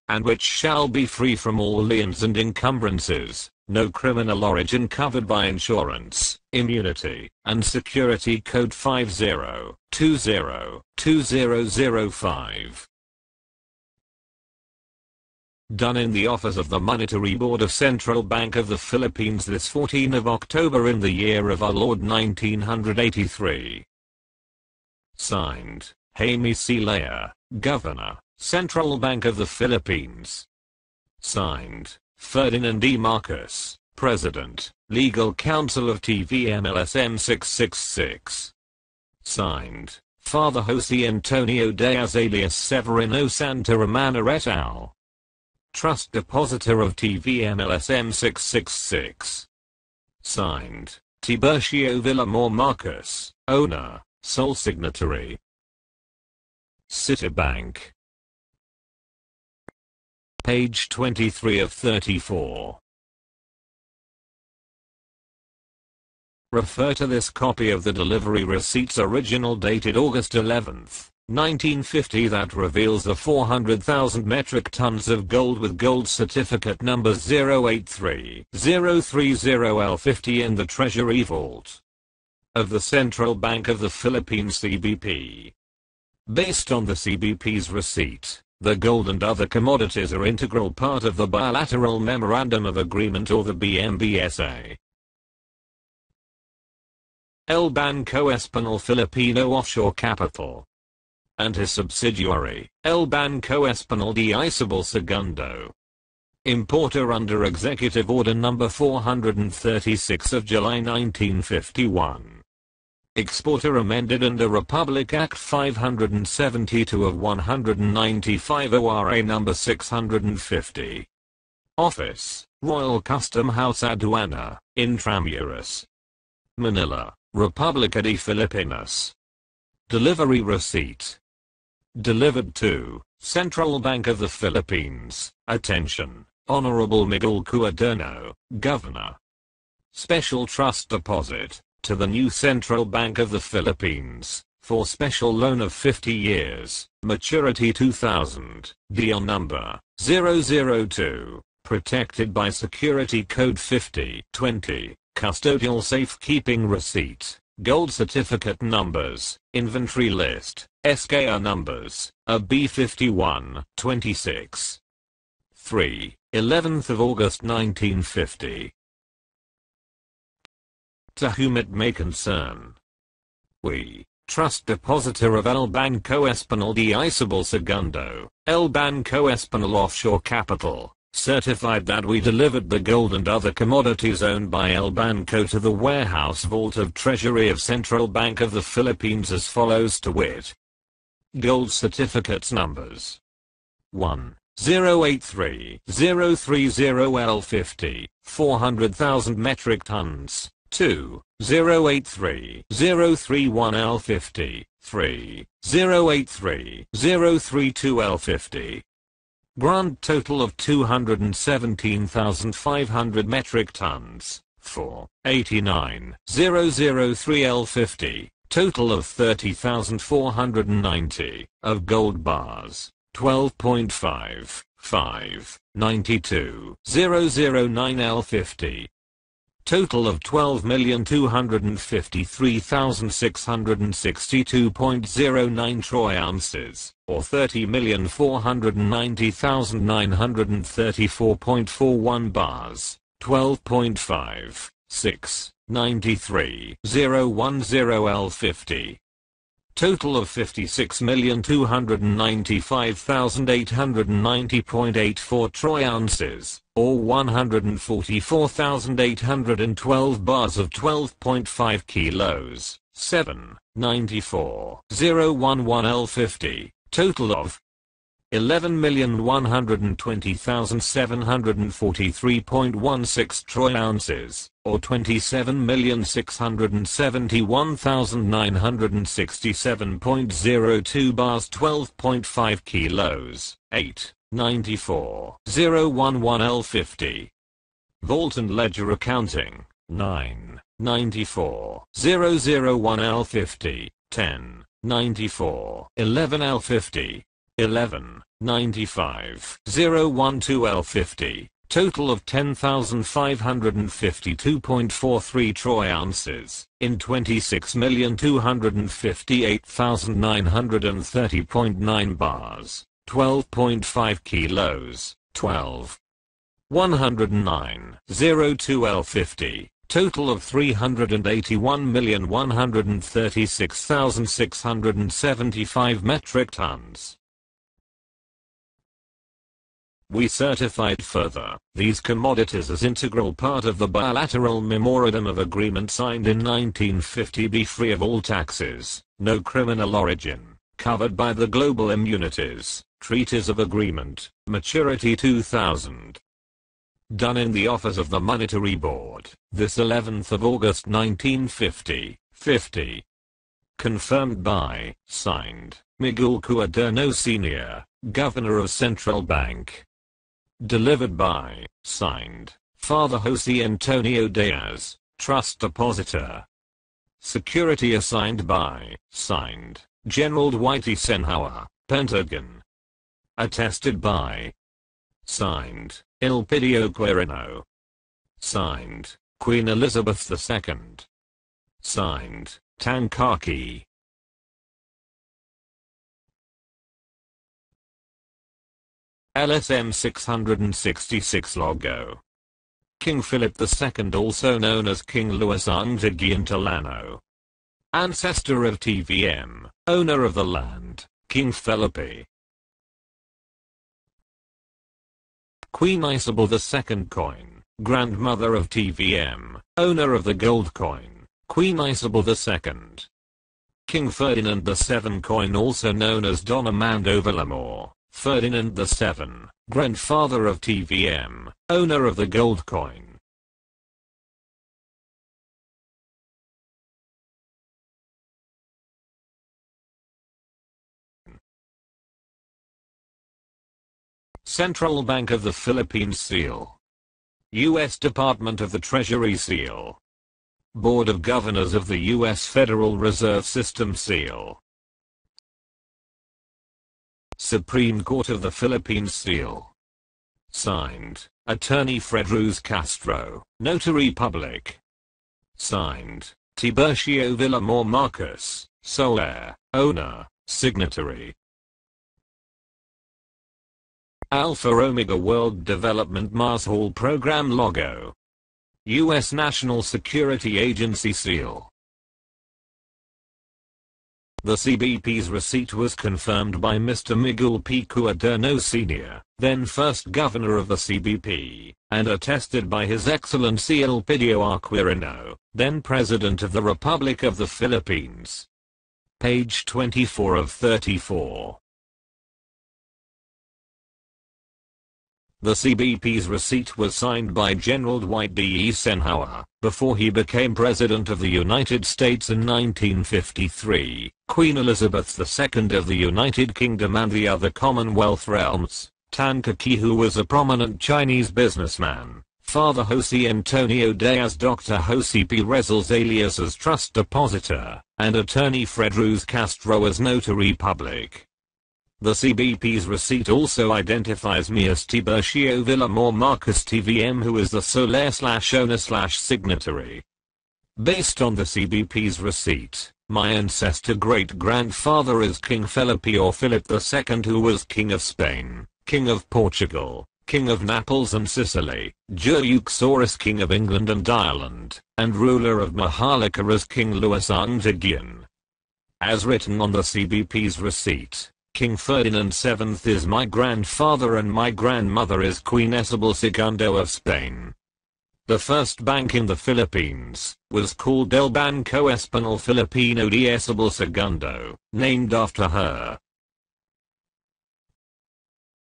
And which shall be free from all liens and encumbrances, no criminal origin covered by insurance, immunity, and security code 50202005. Done in the office of the Monetary Board of Central Bank of the Philippines this 14 of October in the year of our Lord 1983. Signed, Jaime C. Lea, Governor, Central Bank of the Philippines. Signed, Ferdinand E. Marcos, President, Legal Counsel of TVM LSM 666. Signed, Father Jose Antonio Diaz alias Severino Santa Romana et al. Trust Depositor of TVM LSM 666. Signed, Tiburcio Villamor Marcos, Owner, Sole Signatory. Citibank. Page 23 of 34. Refer to this copy of the delivery receipts original dated August 11th. 1950 that reveals the 400,000 metric tons of gold with gold certificate number 083030L50 in the Treasury vault of the Central Bank of the Philippines CBP. Based on the CBP's receipt, the gold and other commodities are integral part of the Bilateral Memorandum of Agreement or the BMBSA. El Banco Espanol Filipino Offshore Capital and his subsidiary, El Banco Espanol de Isabel Segundo. Importer under Executive Order No. 436 of July 1951. Exporter amended under Republic Act 572 of 195 ORA No. 650. Office, Royal Custom House Aduana, Intramuros, Manila, República de Filipinas. Delivery receipt. Delivered to Central Bank of the Philippines. Attention, Honorable Miguel Cuaderno, Governor. Special Trust Deposit to the new Central Bank of the Philippines for special loan of 50 years, maturity 2000, deal number 002, protected by Security Code 5020, Custodial Safekeeping Receipt. Gold certificate numbers, inventory list, SKR numbers, B51, 26. 3, 11th of August 1950. To whom it may concern. We, Trust Depositor of El Banco Espanol de Isabel Segundo, El Banco Espanol Offshore Capital, certified that we delivered the gold and other commodities owned by El Banco to the warehouse vault of Treasury of Central Bank of the Philippines as follows to wit. Gold certificates numbers 1. 083-030L50, 400,000 metric tons. 2. 083-031L50. 3. 083-032L50. Grand total of 217,500 metric tons. 4. 89,003L50. Total of 30,490 of gold bars. 12.5. 5. 92,009L50. Total of 12,253,662.09 troy ounces, or 30,490,934.41 bars, 12.5, 6, 93,010L50. Total of 56,295,890.84 troy ounces, or 144,812 bars of 12.5 kilos, 7, 94,011L50. Total of 11,120,743.16 troy ounces, or 27,671,967.02 bars, 12.5 kilos, 8.94.011 L50. Vault and Ledger Accounting, 9.94.001 L50, 10.94.11 L50, 11.95.012 L50, total of 10,552.43 troy ounces, in 26,258,930.9 bars, 12.5 kilos, 12. 109.02 L50, total of 381,136,675 metric tons. We certified further these commodities as integral part of the bilateral memorandum of agreement signed in 1950, be free of all taxes, no criminal origin, covered by the Global Immunities Treaties of Agreement, maturity 2000. Done in the office of the Monetary Board, this 11th of August 1950, 50. Confirmed by, signed, Miguel Cuaderno Sr., Governor of Central Bank. Delivered by, signed, Father Jose Antonio Diaz, Trust Depositor. Security assigned by, signed, General Dwight Eisenhower, Pentagon. Attested by, signed, Elpidio Quirino. Signed, Queen Elizabeth II. Signed, Tankaki. LSM 666 logo. King Philip II, also known as King Louis Ang Tagian TALLANO. Ancestor of TVM, owner of the land, King Felipe. Queen Isabel II coin, grandmother of TVM, owner of the gold coin, Queen Isabel II. King Ferdinand VII coin, also known as Don Armando Villamor, Ferdinand VII, grandfather of TVM, owner of the gold coin. Central Bank of the Philippines seal. U.S. Department of the Treasury seal. Board of Governors of the U.S. Federal Reserve System seal. Supreme Court of the Philippines seal. Signed, Attorney Fred Ruz Castro, Notary Public. Signed, Tiburcio Villamor Marcus, sole heir, owner, signatory. Alpha Omega World Development Mars Hall Program logo. U.S. National Security Agency seal. The CBP's receipt was confirmed by Mr. Miguel P. Cuaderno Sr., then first governor of the CBP, and attested by His Excellency Elpidio R. Quirino, then President of the Republic of the Philippines. Page 24 of 34. The CBP's receipt was signed by General Dwight D. Eisenhower, before he became President of the United States in 1953, Queen Elizabeth II of the United Kingdom and the other Commonwealth realms, Tankaki, who was a prominent Chinese businessman, Father Jose Antonio Diaz, Dr. Jose P. Rezals alias as Trust Depositor, and Attorney Fred Ruz Castro as Notary Public. The CBP's receipt also identifies me as Tiburcio Villamor Marcus TVM, who is the sole heir/owner/signatory. Based on the CBP's receipt, my ancestor great-grandfather is King Felipe or Philip II, who was King of Spain, King of Portugal, King of Naples and Sicily, Juxorus King of England and Ireland, and ruler of Mahalaca as King Louis Ang Tagian. As written on the CBP's receipt, King Ferdinand VII is my grandfather and my grandmother is Queen Isabel II of Spain. The first bank in the Philippines was called El Banco Espanol Filipino de Isabel II, named after her.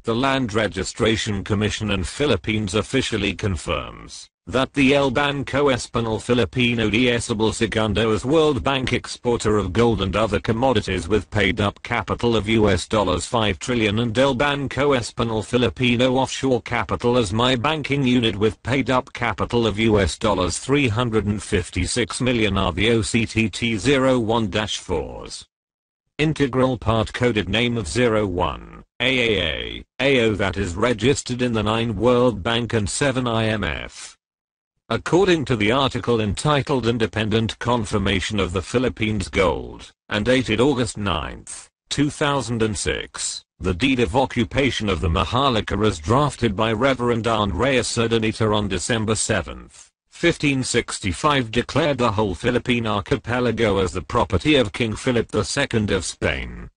the Land Registration Commission in Philippines officially confirms that the El Banco Espanol Filipino de Esabel Segundo is World Bank exporter of gold and other commodities with paid-up capital of $5 trillion and El Banco Espanol Filipino offshore capital as my banking unit with paid-up capital of $356 million are the OCTT01-4s. Integral part coded name of 01, AAA, AO that is registered in the 9 World Bank and 7 IMF. According to the article entitled Independent Confirmation of the Philippines Gold, and dated August 9, 2006, the deed of occupation of the Maharlika as drafted by Reverend Andres Urdaneta on December 7, 1565 declared the whole Philippine archipelago as the property of King Philip II of Spain.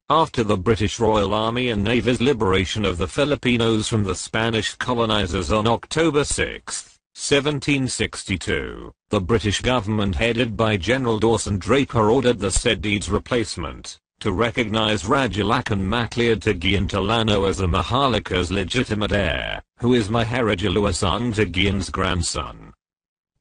After the British Royal Army and Navy's liberation of the Filipinos from the Spanish colonizers on October 6, 1762, the British government headed by General Dawson Draper ordered the said deed's replacement, to recognize Radulacan Macleod Tagian Tallano as the Maharlika's legitimate heir, who is Maharaja Luisang Tagian's grandson.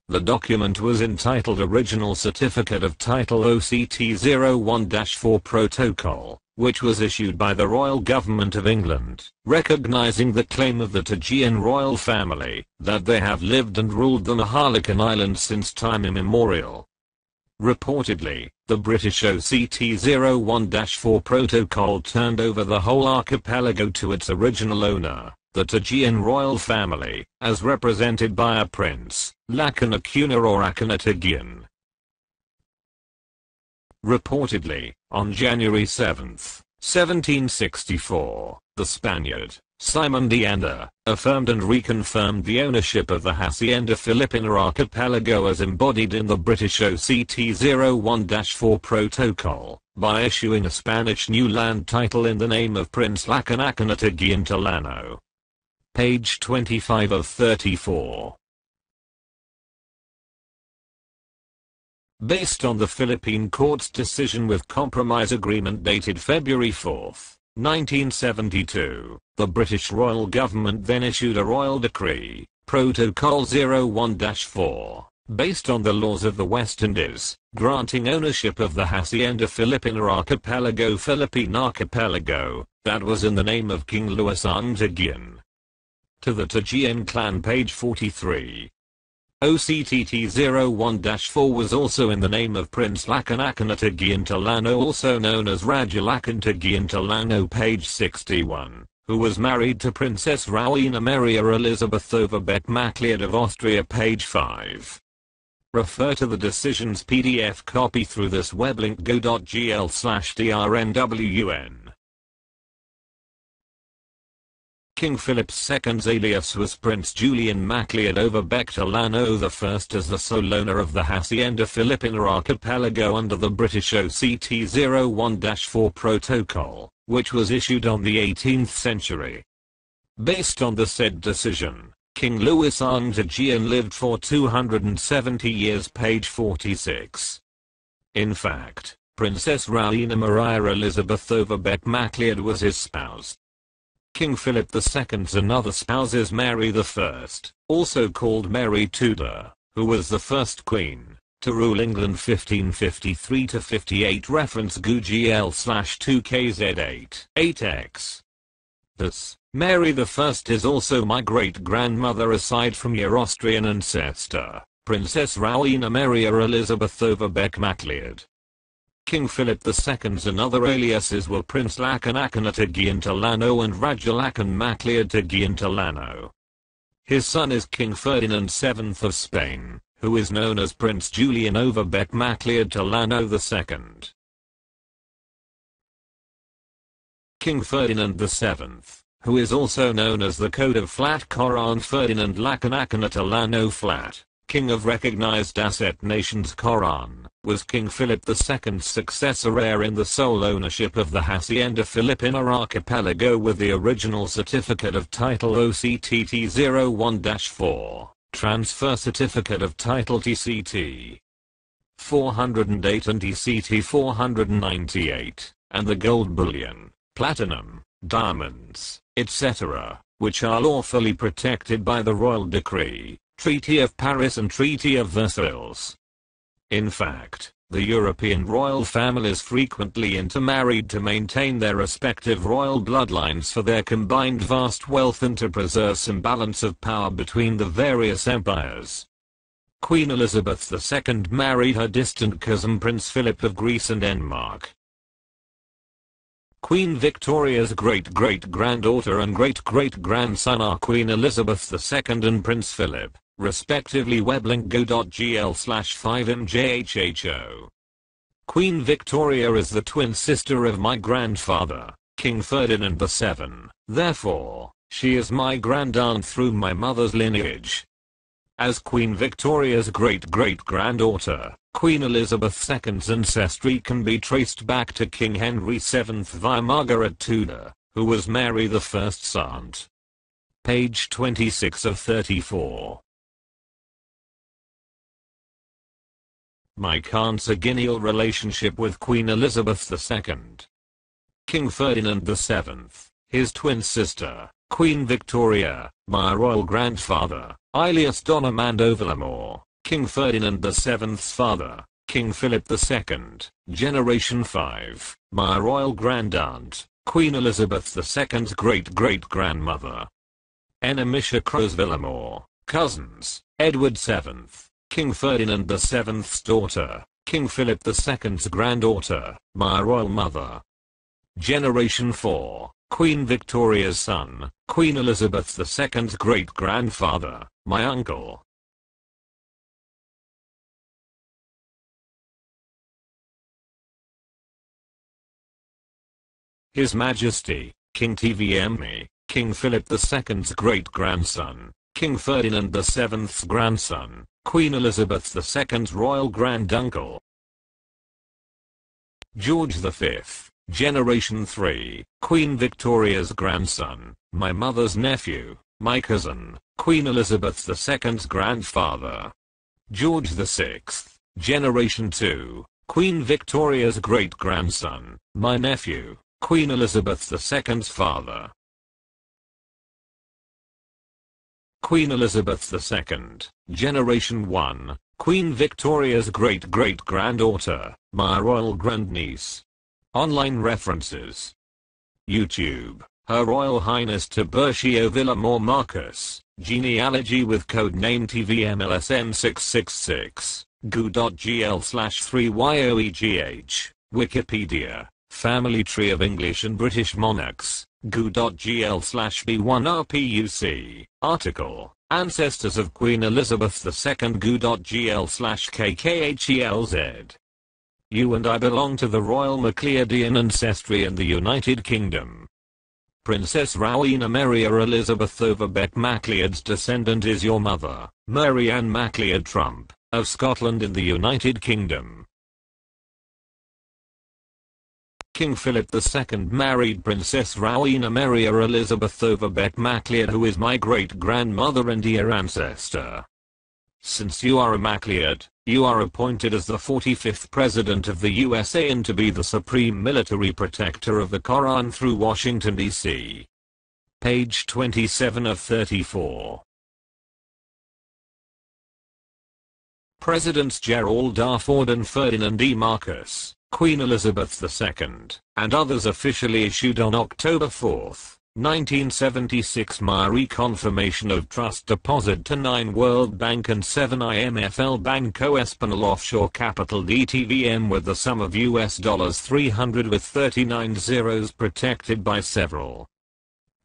The document was entitled Original Certificate of Title OCT01-4 Protocol, which was issued by the Royal Government of England, recognizing the claim of the Tagian royal family, that they have lived and ruled the Maharlikan Islands since time immemorial. Reportedly, the British OCT01-4 protocol turned over the whole archipelago to its original owner, the Tagian royal family, as represented by a prince, Lakan Acuna or Acuna Tagian. Reportedly, on January 7, 1764, the Spaniard, Simon de Anda, affirmed and reconfirmed the ownership of the Hacienda Filipina archipelago as embodied in the British OCT01-4 protocol, by issuing a Spanish new land title in the name of Prince Lakan Acuna Tagian Tallano. Page 25 of 34. Based on the Philippine court's decision with compromise agreement dated February 4, 1972, the British royal government then issued a royal decree, Protocol 01-4, based on the laws of the West Indies, granting ownership of the Hacienda Filipina archipelago Philippine archipelago, that was in the name of King Luisang Tagian, to the Tagian clan. Page 43. OCTT01-4 was also in the name of Prince Lakan Acuna Tagian Tallano, also known as Raja Lakan Tagian Tallano. Page 61, who was married to Princess Rowena Maria Elizabethova Beck Macleod of Austria. Page 5. Refer to the decision's PDF copy through this web link go.gl/drnwn. King Philip II's alias was Prince Julian Macleod over Beck Tallano I as the sole owner of the Hacienda Filipina archipelago under the British OCT01-4 protocol, which was issued on the 18th century. Based on the said decision, King Luisang Tagian lived for 270 years. Page 46. In fact, Princess Rowena Maria Elizabethova Beck Macleod was his spouse. King Philip II's another spouse is Mary I, also called Mary Tudor, who was the first queen to rule England 1553-58. Reference GUGL/2KZ8, 8X. Thus, Mary I is also my great-grandmother aside from your Austrian ancestor, Princess Rowena Maria Elizabethova Beck Macleod. King Philip II's another aliases were Prince Lakan Acuna Tagian Tallano and Raja Lakan Macleod Tagian Tallano. His son is King Ferdinand VII of Spain, who is known as Prince Julian over Beck Macleod Tallano II. King Ferdinand VII, who is also known as the Code of Flat Koran Ferdinand Lakan Acuna Tallano Flat, King of recognized asset nations Koran, was King Philip II's successor heir in the sole ownership of the Hacienda Filipina archipelago with the original certificate of title OCTT01-4, transfer certificate of title TCT 408 and TCT 498, and the gold bullion, platinum, diamonds, etc., which are lawfully protected by the Royal Decree, Treaty of Paris and Treaty of Versailles. In fact, the European royal families frequently intermarried to maintain their respective royal bloodlines for their combined vast wealth and to preserve some balance of power between the various empires. Queen Elizabeth II married her distant cousin Prince Philip of Greece and Denmark. Queen Victoria's great-great-granddaughter and great-great-grandson are Queen Elizabeth II and Prince Philip, respectively. weblink.gl/5mjhho. Queen Victoria is the twin sister of my grandfather, King Ferdinand VII, therefore, she is my grandaunt through my mother's lineage. As Queen Victoria's great-great-granddaughter, Queen Elizabeth II's ancestry can be traced back to King Henry VII via Margaret Tudor, who was Mary I's aunt. Page 26 of 34. My consanguineal relationship with Queen Elizabeth II. King Ferdinand VII, his twin sister, Queen Victoria, my royal grandfather, alias Don Armando Villamor, King Ferdinand VII's father, King Philip II, Generation 5, my royal grandaunt, Queen Elizabeth II's great-great-grandmother. Ennemisha Crows Villamor, cousins, Edward VII, King Ferdinand VII's daughter, King Philip II's granddaughter, my royal mother. Generation 4, Queen Victoria's son, Queen Elizabeth II's great-grandfather, my uncle. His Majesty, King TVM, King Philip II's great-grandson, King Ferdinand VII's grandson, Queen Elizabeth II's royal granduncle. George V, Generation 3, Queen Victoria's grandson, my mother's nephew, my cousin, Queen Elizabeth II's grandfather. George VI, Generation 2, Queen Victoria's great-grandson, my nephew, Queen Elizabeth II's father. Queen Elizabeth II, Generation 1, Queen Victoria's great-great-granddaughter, my royal grandniece. Online references. YouTube, Her Royal Highness TIBURCIO Villamor Marcus, genealogy with codename TVM LSN 666, goo.gl/3yoegh, Wikipedia, Family Tree of English and British Monarchs, goo.gl/b1rpuc, article, Ancestors of Queen Elizabeth II goo.gl/kkhelz. You and I belong to the Royal Macleodian ancestry in the United Kingdom. Princess Rowena Maria Elizabeth Overbeck Macleod's descendant is your mother, Mary Ann Macleod Trump, of Scotland in the United Kingdom. King Philip II married Princess Rowena Maria Elizabeth Overbeck Macleod, who is my great-grandmother and dear ancestor. Since you are a Macleod, you are appointed as the 45th President of the USA and to be the supreme military protector of the Quran through Washington, D.C. Page 27 of 34. Presidents Gerald R. Ford and Ferdinand E. Marcus, Queen Elizabeth II, and others officially issued on October 4, 1976 my reconfirmation of trust deposit to 9 World Bank and 7 IMFL Banco Espanol Offshore Capital DTVM with the sum of $300 with 39 zeros protected by several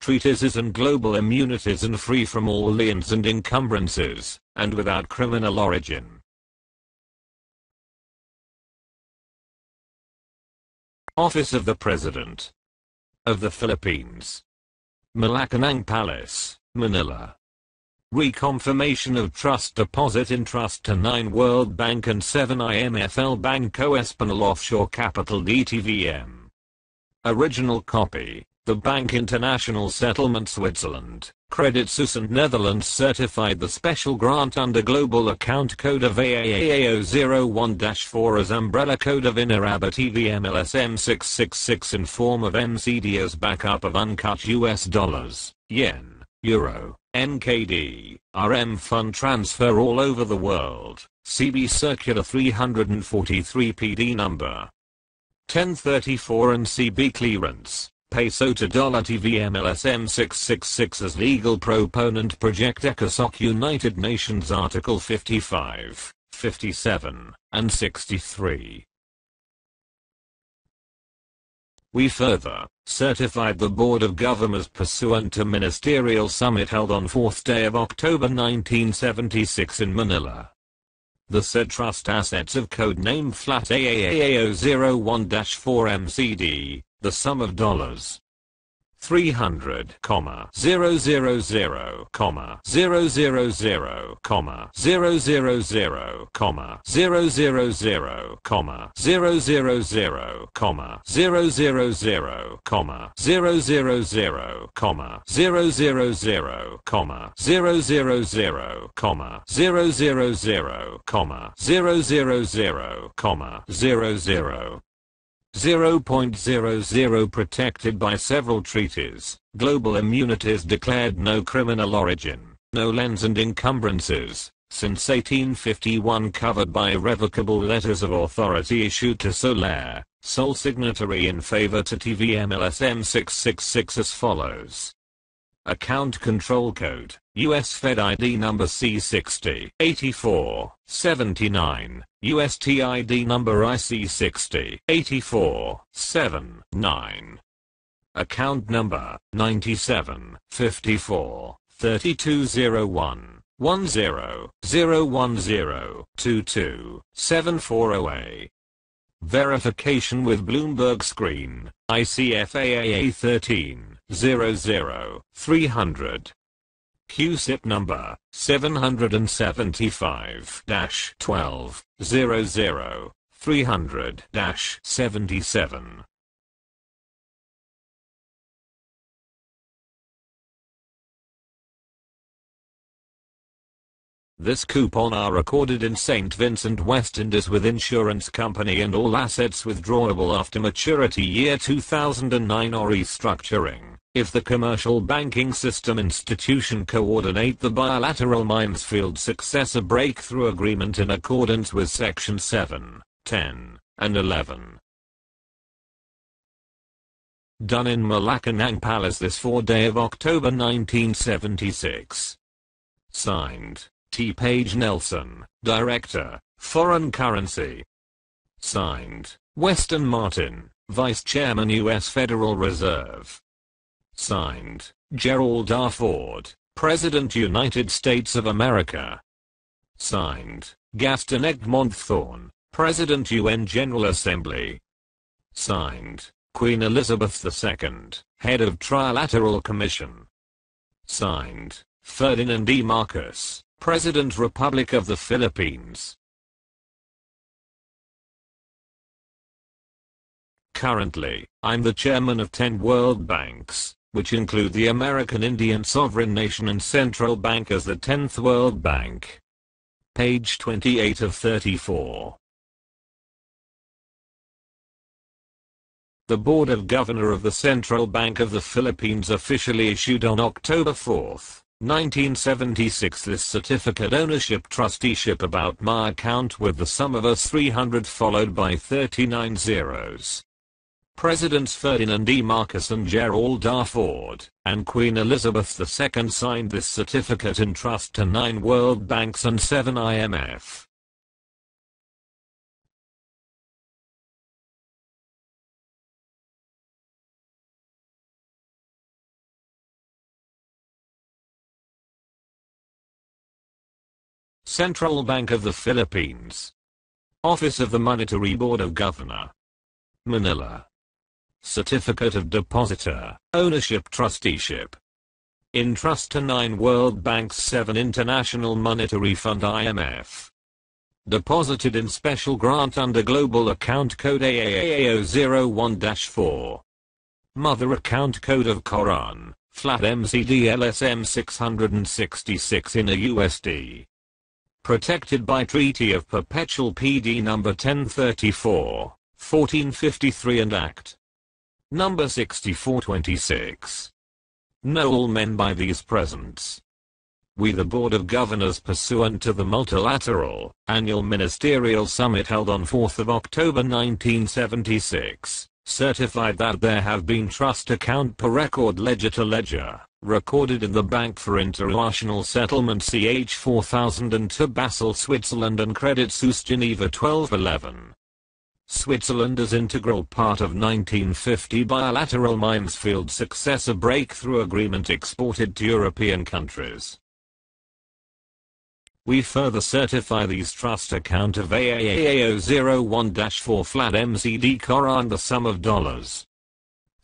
treatises and global immunities and free from all liens and encumbrances, and without criminal origin. Office of the President of the Philippines. Malacanang Palace, Manila. Reconfirmation of trust deposit in trust to 9 World Bank and 7 IMFL Banco Espanol Offshore Capital DTVM. Original copy, The Bank International Settlement Switzerland, Credit Suisse and Netherlands certified the special grant under Global Account Code of AAAAO01-4 as Umbrella Code of INARABA TVM LSM 666 in form of MCD as backup of uncut US dollars, yen, euro, NKD, RM fund transfer all over the world. CB Circular 343 PD number 1034 and CB clearance. Peso to dollar TVM LSM 666 as legal proponent project ECOSOC United Nations Article 55, 57, and 63. We further certified the Board of Governors pursuant to Ministerial Summit held on 4th day of October 1976 in Manila. The said trust assets of codename flat AAAAO01-4 MCD, the sum of dollars 300, 000, 000, 000, 000, 000, 000, 000, 000, 000, 000, 0.00 protected by several treaties, global immunities declared no criminal origin, no lens and encumbrances, since 1851 covered by irrevocable letters of authority issued to Solaire, sole signatory in favor to TVM LSM 666 as follows. Account Control Code, US Fed ID number C60, 84, 79, USTID number IC60, 84, 79. Account number, 97, 54, 3201, 10, 010, 22, 740A. Verification with Bloomberg Screen, ICFAAA 13, 00, 300. QSIP number, 775-12, 00, 300-77. This coupon are recorded in St. Vincent West Indies with insurance company and all assets withdrawable after maturity year 2009 or restructuring. If the commercial banking system institution coordinate the bilateral Minesfield successor breakthrough agreement in accordance with section 7, 10, and 11. Done in Malacanang Palace this 4th day of October 1976. Signed, T. Page Nelson, Director, Foreign Currency. Signed, Weston Martin, Vice Chairman U.S. Federal Reserve. Signed, Gerald R. Ford, President United States of America. Signed, Gaston Egmont Thorne, President UN General Assembly. Signed, Queen Elizabeth II, Head of Trilateral Commission. Signed, Ferdinand E. Marcos, President Republic of the Philippines. Currently, I'm the chairman of 10 world banks, which include the American Indian Sovereign Nation and Central Bank as the 10th World Bank. Page 28 of 34. The Board of Governors of the Central Bank of the Philippines officially issued on October 4, 1976 this certificate ownership trusteeship about my account with the sum of us 300 followed by 39 zeros. Presidents Ferdinand E. Marcos and Gerald R. Ford, and Queen Elizabeth II signed this certificate in trust to 9 world banks and 7 IMF. Central Bank of the Philippines. Office of the Monetary Board of Governor. Manila. Certificate of Depositor, Ownership Trusteeship. In trust to 9 World Banks 7 International Monetary Fund IMF. Deposited in special grant under Global Account Code AAAAO01-4. Mother Account Code of Quran, flat MCD LSM 666 in a USD. Protected by Treaty of Perpetual PD number 1034, 1453 and Act number 6426. Know all men by these presents. We the Board of Governors pursuant to the multilateral, annual ministerial summit held on 4th of October 1976, certified that there have been trust account per record ledger to ledger, recorded in the Bank for International Settlement CH 4002 Basel, Switzerland and Credit Suisse Geneva 1211. Switzerland as integral part of 1950 bilateral Minesfield Successor Breakthrough Agreement exported to European countries. We further certify these trust account of AAAAO 01-4 flat MCD CORA and the sum of dollars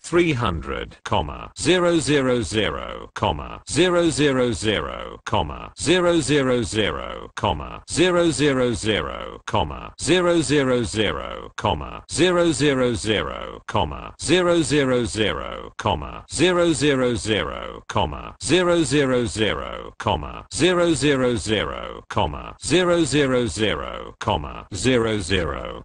300, 000, 000, 000, 000, 000, 000,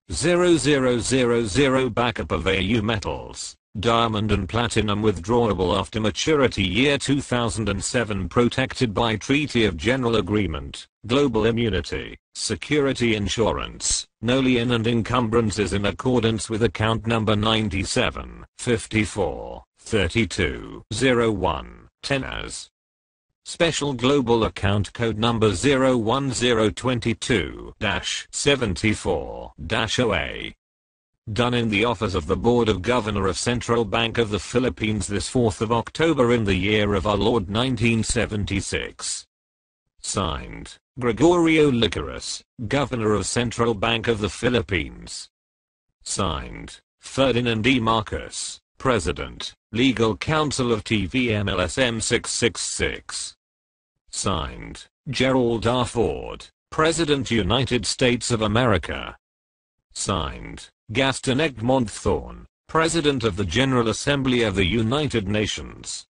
000, 000, 000, 000 backup of AU metals, diamond and platinum withdrawable after maturity year 2007 protected by Treaty of General Agreement, Global Immunity, Security Insurance, no lien and encumbrances in accordance with account number 97, 54, 32, 01, 10 as Special Global Account Code Number 01022-74-OA. Done in the office of the Board of Governor of Central Bank of the Philippines this 4th of October in the year of our Lord 1976. Signed, Gregorio Licorice, Governor of Central Bank of the Philippines. Signed, Ferdinand E. Marcos, President, Legal Counsel of TVM LSM 666. Signed, Gerald R. Ford, President United States of America. Signed, Gaston Egmont Thorne, President of the General Assembly of the United Nations.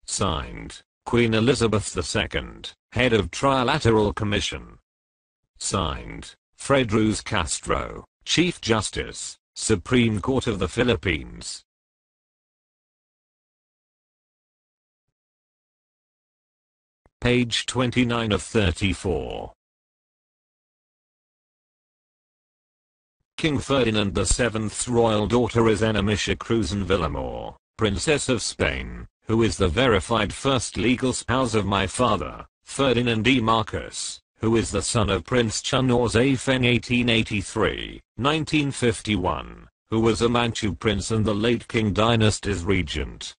Signed, Queen Elizabeth II, Head of Trilateral Commission. Signed, Fred Ruz Castro, Chief Justice, Supreme Court of the Philippines. Page 29 of 34. King Ferdinand VII's royal daughter is Enemicia Cruzan Villamor, Princess of Spain, who is the verified first legal spouse of my father, Ferdinand E. Marcos, who is the son of Prince Chun-Orze Feng 1883-1951, who was a Manchu prince and the late Qing dynasty's regent.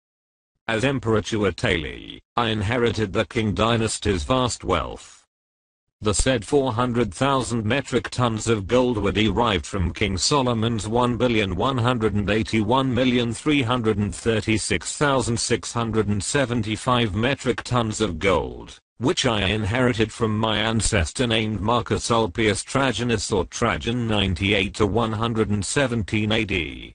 As Emperor Chua Taili, I inherited the Qing dynasty's vast wealth. The said 400,000 metric tons of gold were derived from King Solomon's 1,181,336,675 metric tons of gold, which I inherited from my ancestor named Marcus Ulpius Trajanus or Trajan 98 to 117 AD.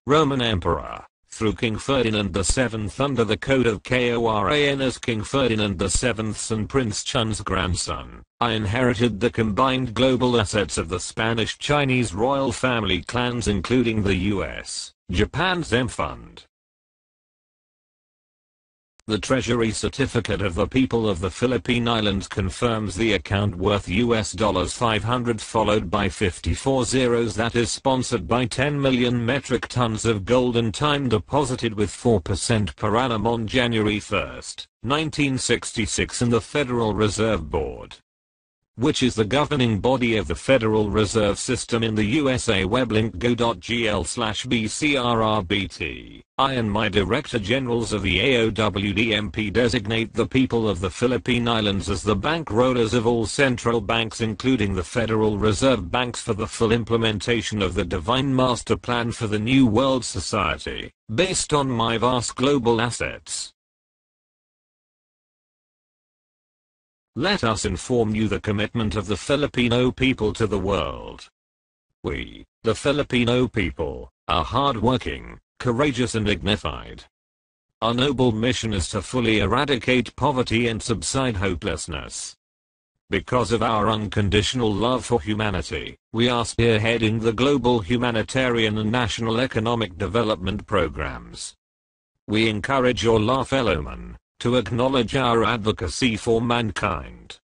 Roman Emperor, through King Ferdinand VII under the Code of Koran as King Ferdinand VII's and Prince Chun's grandson, I inherited the combined global assets of the Spanish-Chinese royal family clans including the US, Japan's M Fund. The Treasury Certificate of the People of the Philippine Islands confirms the account worth US $500 followed by 54 zeros that is sponsored by 10 million metric tons of gold and time deposited with 4% per annum on January 1, 1966 in the Federal Reserve Board, which is the governing body of the Federal Reserve System in the USA. Weblink go.gl/BCRRBT. I and my Director Generals of the AOWDMP designate the people of the Philippine Islands as the bankrollers of all central banks including the Federal Reserve Banks for the full implementation of the Divine Master Plan for the New World Society, based on my vast global assets. Let us inform you the commitment of the Filipino people to the world. We, the Filipino people, are hardworking, courageous and dignified. Our noble mission is to fully eradicate poverty and subside hopelessness. Because of our unconditional love for humanity, we are spearheading the global humanitarian and national economic development programs. We encourage your fellow man to acknowledge our advocacy for mankind.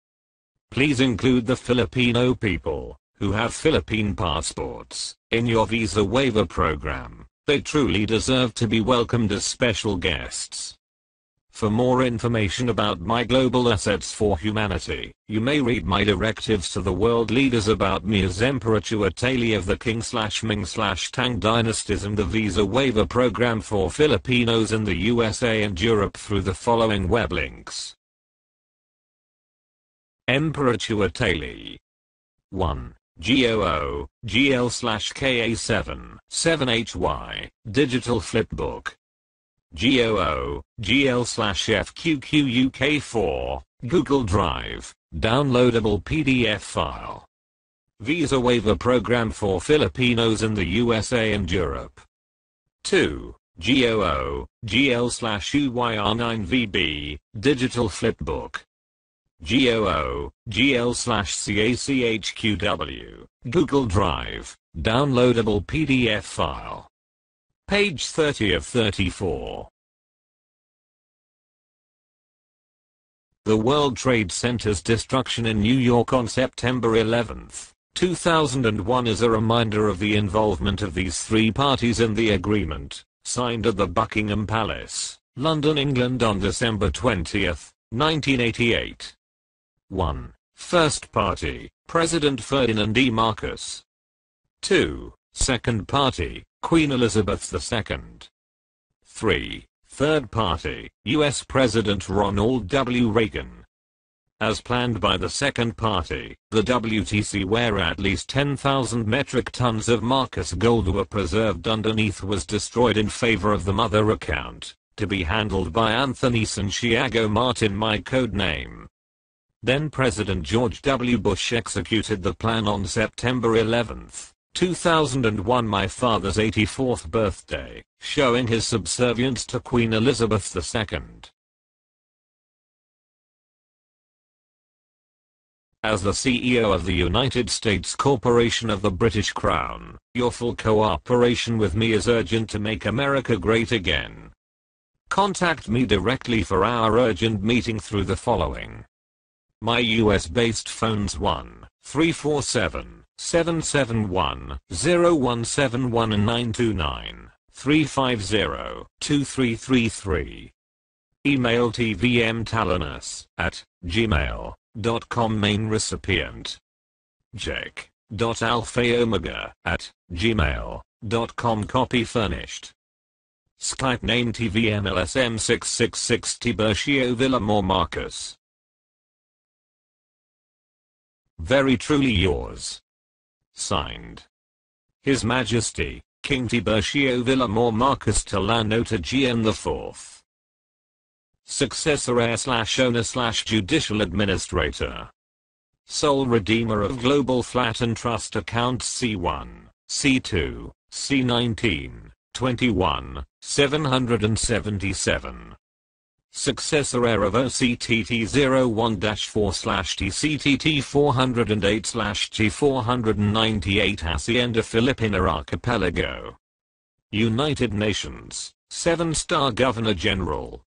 Please include the Filipino people who have Philippine passports in your visa waiver program. They truly deserve to be welcomed as special guests. For more information about my global assets for humanity, you may read my directives to the world leaders about me as Emperor Chua of the Qing/Ming/Tang dynasties and the visa waiver program for Filipinos in the USA and Europe through the following web links. Emperor Chua 1. GOO, GL/KA7, 7HY, Digital Flipbook. GOO, GL/FQQUK4, Google Drive, downloadable PDF file. Visa waiver program for Filipinos in the USA and Europe. 2. GOO, GL/UYR9VB, Digital Flipbook. GOO, GL/CACHQW, Google Drive, downloadable PDF file. Page 30 of 34. The World Trade Center's destruction in New York on September 11, 2001 is a reminder of the involvement of these three parties in the agreement, signed at the Buckingham Palace, London, England on December 20, 1988. 1. First party, President Ferdinand E. Marcos. 2. Second party, Queen Elizabeth II. 3. Third party, U.S. President Ronald W. Reagan. As planned by the second party, the WTC where at least 10,000 metric tons of Marcos gold were preserved underneath was destroyed in favor of the mother account, to be handled by Anthony Santiago Martin, my code name. Then President George W. Bush executed the plan on September 11, 2001, my father's 84th birthday, showing his subservience to Queen Elizabeth II. As the CEO of the United States Corporation of the British Crown, your full cooperation with me is urgent to make America great again. Contact me directly for our urgent meeting through the following. My US-based phones 1-347-771-0171 and 929-350-2333. Email tvmtallanos@gmail.com. Main recipient jake.alphaomega@gmail.com. Copy furnished. Skype name TVMLSM666 TIBURCIO VILLAMOR Marcos. Very truly yours. Signed. His Majesty, King Tiburcio Villamor Marcos Tallano TAGEAN IV. Successor heir/owner/judicial administrator. Sole redeemer of Global Flat and Trust Accounts C1, C2, C19, 21, 777. Successor heir of OCTT01-4/TCTT 408/G498 Hacienda Filipina Archipelago. United Nations, 7-star Governor General.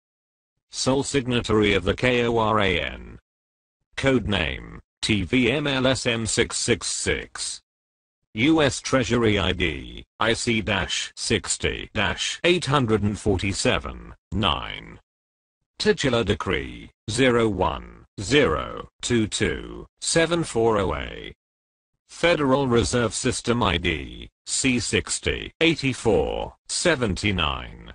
Sole signatory of the KORAN. Code name, TVMLSM666. U.S. Treasury ID, IC-60-847-9. Titular Decree, 01-022-740A. Federal Reserve System ID, C60-84-79.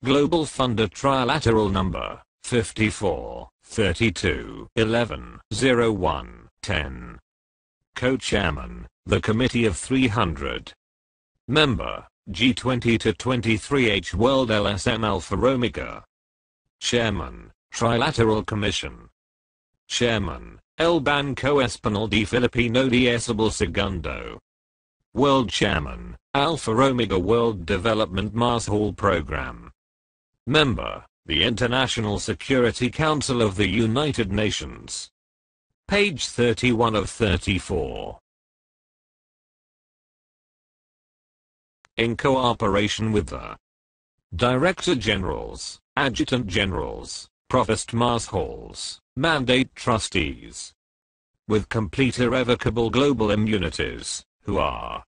Global Funder Trilateral Number, 54-32-11-01-10. Co-Chairman, the Committee of 300. Member, G20 to 23H World LSM Alpha Omega. Chairman, Trilateral Commission. Chairman, El Banco Espanol de Filipino de Esabel Segundo. World Chairman, Alpha Omega World Development Mars Hall Program. Member, the International Security Council of the United Nations. Page 31 of 34. In cooperation with the Director Generals, Adjutant Generals, Provost Mass Halls, Mandate Trustees, with complete irrevocable global immunities, who are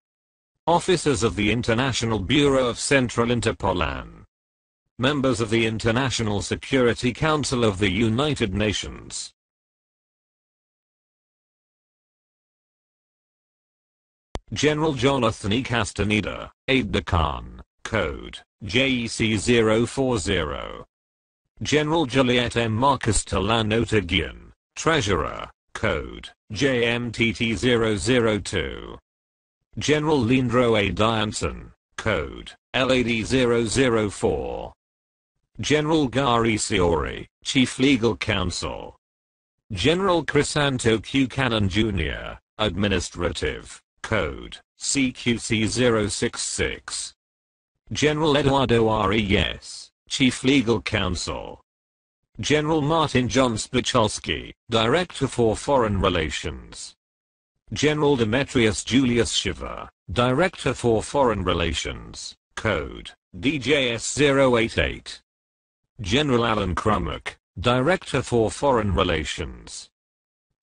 officers of the International Bureau of Central Interpolan, members of the International Security Council of the United Nations. General Jonathan E. Castaneda, Aide-de-Camp, Code, JEC 040. General Juliet M. Marcus TALLANO TAGEAN, Treasurer, Code, JMTT 002. General Leandro A. Dianson, Code, LAD 004. General Gary Siori, Chief Legal Counsel. General Crisanto Q. Cannon Jr., Administrative, Code, CQC 066. General Eduardo R.E.S., Chief Legal Counsel. General Martin John Spicholsky, Director for Foreign Relations. General Demetrius Julius Shiva, Director for Foreign Relations, Code, DJS 088. General Alan Crummock, Director for Foreign Relations.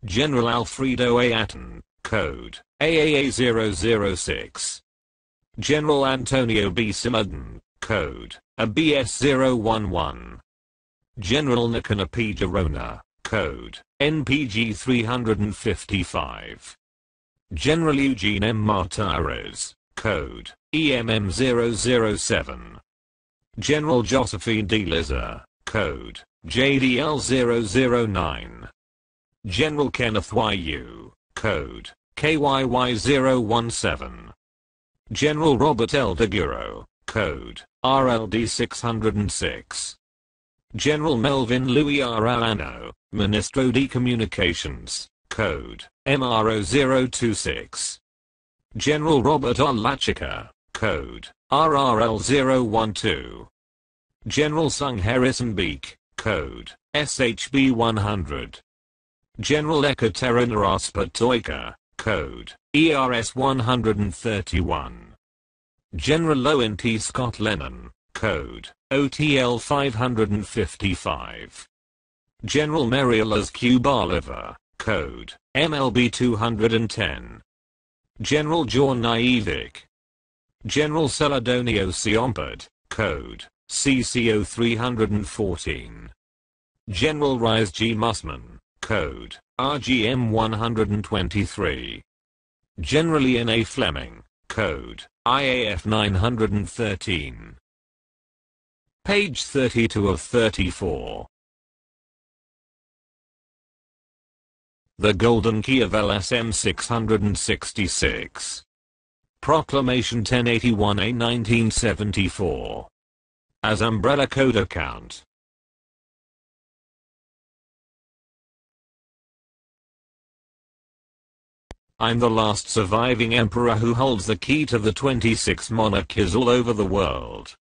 General Alfredo A. Atten, Code, AAA 006. General Antonio B. Simaden, Code, ABS 011. General Nicanor P. Girona, Code, NPG 355. General Eugene M. Martires, Code, EMM 007. General Josephine D. Liza, Code, JDL 009. General Kenneth Y.U., Code, KYY 017. General Robert L. DeGuro, Code, RLD 606. General Melvin Louis R. Alano, Ministro de Communications, Code, MRO 026. General Robert R. Lachica, Code, RRL 012. General Sung Harrison Beek, Code, SHB 100. General Ekaterina Raspatoika, Code, ERS 131. General Owen T. Scott Lennon, Code, OTL 555. General Merilas Q. Barliver, Code, MLB 210. General John Naivik. General Celadonio Siompad, Code, CCO 314. General Rise G. Mussman, Code, RGM 123. General Ian A. Fleming, Code, IAF 913. Page 32 of 34. The Golden Key of LSM 666. Proclamation 1081 A 1974. As Umbrella Code Account. I'm the last surviving emperor who holds the key to the 26 monarchies all over the world.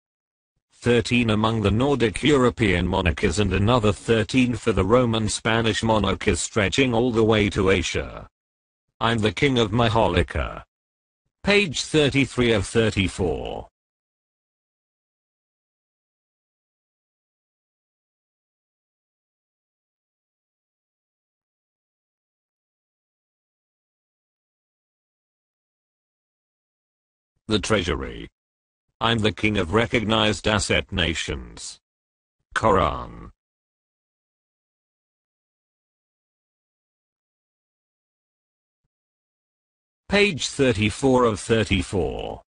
13 among the Nordic European monarchies and another 13 for the Roman Spanish monarchies stretching all the way to Asia. I'm the king of Maholica. Page 33 of 34. The Treasury. I'm the king of recognized asset nations. Quran. Page 34 of 34.